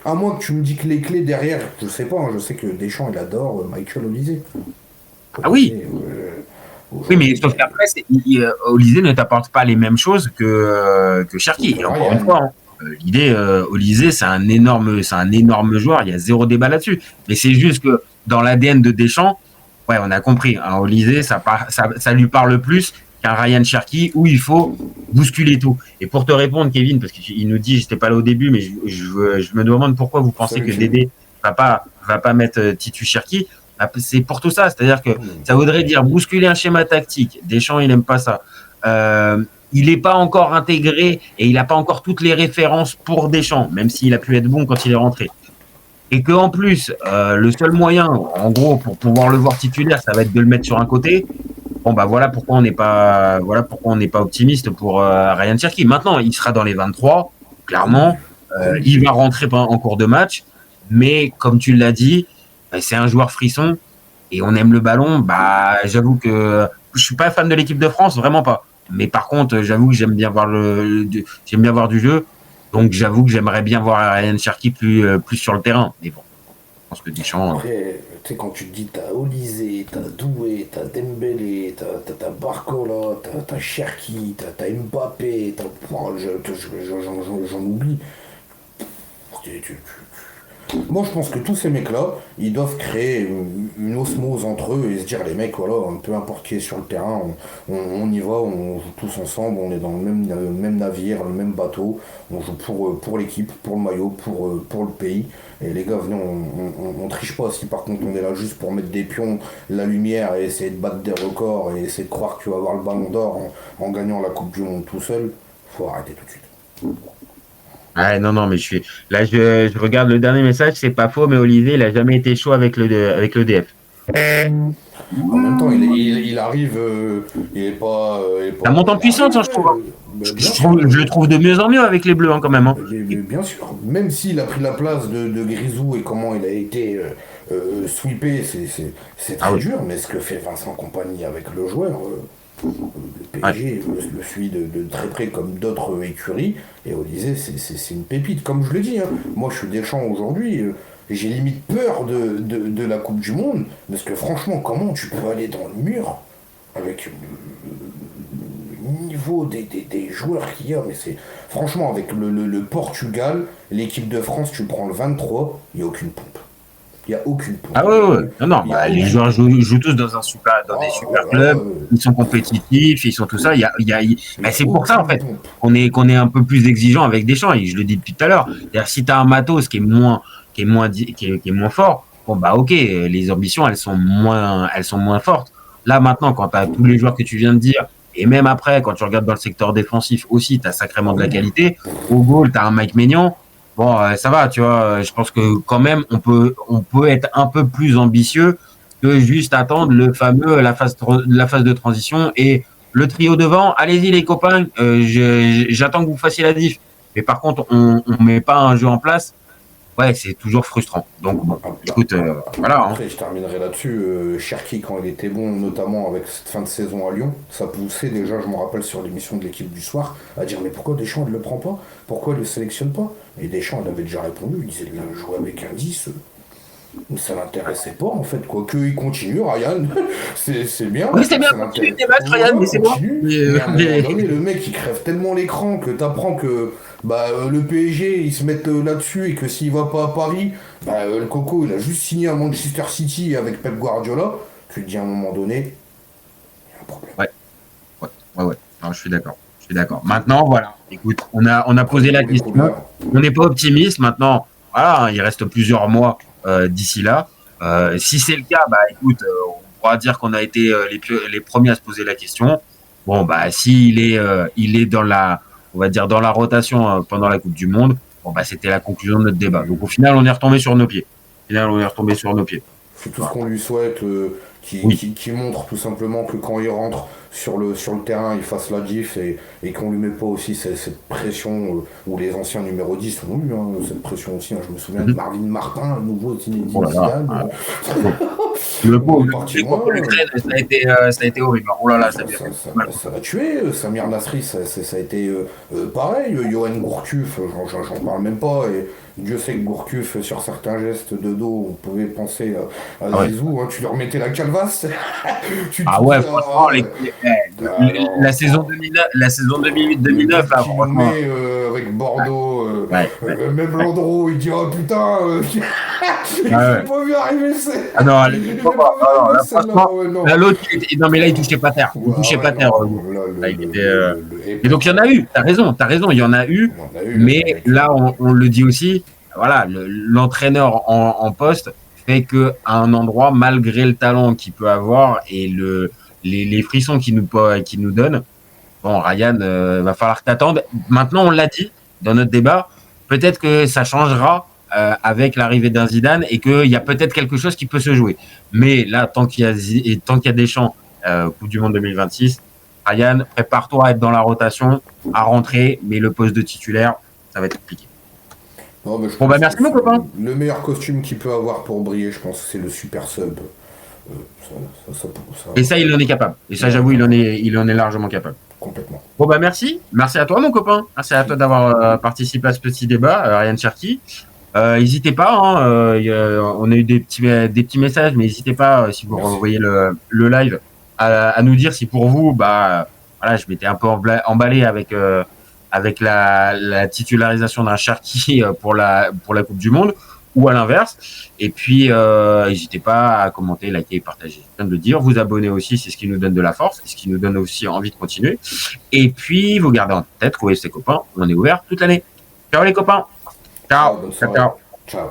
S2: À moins que tu me dis que les clés derrière, je sais pas, hein, je sais que Deschamps il adore Michael Olysée.
S1: Ah oui,
S2: Olysée,
S1: oui, mais
S2: aujourd'hui,
S1: sauf qu'après, Olysée ne t'apporte pas les mêmes choses que Cherki.
S2: que
S1: Et encore une
S2: Ryan.
S1: fois, hein, l'idée, Olysée, c'est un énorme joueur. Il y a zéro débat là-dessus. Mais c'est juste que dans l'ADN de Deschamps, ouais, on a compris. Hein, Olysée, ça lui parle plus qu'un Ryan Cherki où il faut bousculer tout. Et pour te répondre, Kevin, parce qu'il nous dit, j'étais pas là au début, mais je me demande pourquoi vous pensez
S2: Salut
S1: que
S2: Kevin.
S1: Dédé va pas mettre Titu Cherki. C'est pour tout ça. C'est-à-dire que
S2: Hmm.
S1: ça voudrait dire bousculer un schéma tactique. Deschamps, il n'aime pas ça. Il n'est pas encore intégré et il n'a pas encore toutes les références pour Deschamps, même s'il a pu être bon quand il est rentré. Et qu'en plus, le seul moyen, en gros, pour pouvoir le voir titulaire, ça va être de le mettre sur un côté. Bon, bah voilà pourquoi on n'est pas optimiste pour Ryan Cherki. Maintenant, il sera dans les 23,
S2: Ah oui,
S1: clairement.
S2: ah oui.
S1: Il va rentrer en cours de match. Mais comme tu l'as dit, c'est un joueur frisson et on aime le ballon. Bah, j'avoue que je suis pas fan de l'équipe de France, vraiment pas. Mais par contre, j'avoue que j'aime bien voir du jeu. Donc, j'avoue que j'aimerais bien voir Ryan Cherki plus sur le terrain. Mais bon, je pense que Deschamps.
S2: Après, tu sais, quand tu te dis t'as Olysée, t'as Doué, t'as Dembélé, t'as Barcola, t'as Cherki, t'as Mbappé, oh, j'en oublie. Moi, je pense que tous ces mecs-là, ils doivent créer une osmose entre eux et se dire, les mecs, voilà, peu importe qui est sur le terrain, on y va, on joue tous ensemble, on est dans le même navire, le même bateau, on joue pour l'équipe, pour le maillot, pour le pays. Et les gars, venez, on triche pas. Si par contre on est là juste pour mettre des pions, la lumière et essayer de battre des records et essayer de croire que tu vas avoir le ballon d'or en gagnant la Coupe du Monde tout seul, faut arrêter tout de suite.
S1: Ah, non, non, mais là, je regarde le dernier message, c'est pas faux, mais Olivier, il a jamais été chaud avec le DF.
S2: En même temps, il arrive, il est
S1: Ça
S2: pas,
S1: monte en
S2: il arrive,
S1: puissance, hein, je trouve. Hein.
S2: bien sûr.
S1: Je le trouve de mieux en mieux avec les Bleus, hein, quand même. Hein.
S2: Bien sûr, même s'il a pris la place de Grisou et comment il a été sweepé, c'est
S1: Ah
S2: très
S1: oui.
S2: dur, mais ce que fait Vincent Compagnie avec le joueur, le
S1: Ouais.
S2: PSG le suit de très près comme d'autres écuries, et Olysée, c'est une pépite. Comme je le dis, hein, moi je suis Deschamps aujourd'hui, j'ai limite peur de la Coupe du Monde, parce que franchement, comment tu peux aller dans le mur avec niveau des joueurs qu'il y a, mais c'est franchement avec le Portugal, l'équipe de France, tu prends le 23, il n'y a aucune pompe. Il n'y a aucune pompe.
S1: Ah ouais, ouais. Non, non,
S2: Il n'y a
S1: bah, les
S2: aucune
S1: joueurs
S2: pompe.
S1: jouent tous dans des
S2: Ah,
S1: super clubs, ils sont compétitifs, ils sont tout ça.
S2: il n'y
S1: Bah,
S2: a
S1: c'est pour ça, en
S2: aucune
S1: fait,
S2: pompe.
S1: qu'on est un peu plus exigeant avec Deschamps, et je le dis depuis tout à l'heure. C'est-à-dire, si tu as un matos qui est moins fort, bon, bah, ok, les ambitions, elles sont moins fortes. Là, maintenant, quand tu as tous les joueurs que tu viens de dire, et même après, quand tu regardes dans le secteur défensif aussi, tu as
S2: Ah
S1: sacrément de la
S2: oui.
S1: qualité. Au goal, tu as un Mike Maignan. Bon, ça va, tu vois. Je pense que quand même, on peut être un peu plus ambitieux que juste attendre la phase de transition et le trio devant, allez-y les copains, j'attends que vous fassiez la diff. Mais par contre, on met pas un jeu en place. Ouais, c'est toujours frustrant. Donc, bon, écoute, voilà. Hein.
S2: Après, je terminerai là-dessus. Cherki, quand il était bon, notamment avec cette fin de saison à Lyon, ça poussait déjà, je me rappelle, sur l'émission de l'équipe du soir, à dire mais pourquoi Deschamps ne le prend pas? Pourquoi il ne le sélectionne pas? Et Deschamps, il avait déjà répondu. Il disait lui, jouer avec un 10, ça l'intéressait pas, en fait. Quoi qu'il continue, Ryan, c'est bien.
S1: Oui, c'est bien,
S2: ça
S1: continue
S2: l'intéresse.
S1: tes matchs, Ryan, mais c'est bon.
S2: Mais à un moment donné, le mec, il crève tellement l'écran que t'apprends que le PSG, ils se mettent là-dessus et que s'il va pas à Paris, le Coco, il a juste signé à Manchester City avec Pep Guardiola. Tu te dis à un moment donné, il y a un problème.
S1: Ouais. Non, je suis d'accord. Maintenant, voilà. Écoute, on a posé la question. On n'est pas optimiste. Maintenant, voilà, hein, il reste plusieurs mois d'ici là. Si c'est le cas, écoute, on pourra dire qu'on a été les premiers à se poser la question. Bon, s'il est, il est on va dire dans la rotation pendant la Coupe du Monde. Bon, c'était la conclusion de notre débat. Donc au final, on est retombé sur nos pieds.
S2: C'est tout ce qu'on lui souhaite, qui montre tout simplement que quand il rentre sur le terrain, il fasse la diff et qu'on lui met pas aussi cette pression où les anciens numéro 10 ont eu cette pression aussi. Hein. Je me souviens de Marvin Martin, le nouveau Zinedine Zidane.
S1: Le ça a été horrible. Oh là là,
S2: ça l'a tué. Samir Nasri, ça a été pareil. Johan Gourcuff, j'en parle même pas. Et Dieu sait que Gourcuff, sur certains gestes de dos, on pouvait penser à Zizou. Hein, tu lui remettais la calvasse.
S1: Franchement, la saison 2008-2009, là, franchement.
S2: Avec Bordeaux, même Landreau, il dit oh putain, j'ai pas vu arriver ça.
S1: Ah non, l'autre, non mais là il touchait pas terre. Et donc il y en a eu, t'as raison, il y en a eu, mais là on le dit aussi, voilà, l'entraîneur en poste fait que à un endroit, malgré le talent qu'il peut avoir et les frissons qu'il nous donne, bon, Ryan, va falloir que t'attendes. Maintenant, on l'a dit dans notre débat, peut-être que ça changera avec l'arrivée d'un Zidane et qu'il y a peut-être quelque chose qui peut se jouer. Mais là, tant qu'il y a Deschamps, Coupe du Monde 2026, Ryan, prépare-toi à être dans la rotation, à rentrer, mais le poste de titulaire, ça va être compliqué.
S2: Non, mais
S1: merci mon copain.
S2: Le meilleur costume qu'il peut avoir pour briller, je pense, c'est le super sub.
S1: Et ça, il en est capable. Et ça, j'avoue, il en est largement capable.
S2: Complètement.
S1: Bon, merci. Merci à toi, mon copain. Merci à toi d'avoir participé à ce petit débat, Ryan Cherki. N'hésitez pas, hein, on a eu des petits messages, mais n'hésitez pas, si vous revoyez le live, à nous dire si pour vous, voilà, je m'étais un peu emballé avec la titularisation d'un Cherki pour la Coupe du Monde, ou à l'inverse. Et puis, n'hésitez pas à commenter, liker, partager. Je viens de le dire, vous abonner aussi, c'est ce qui nous donne de la force, c'est ce qui nous donne aussi envie de continuer. Et puis, vous gardez en tête, trouvez ses copains, on est ouvert toute l'année. Ciao les copains. Ciao.
S2: Ciao.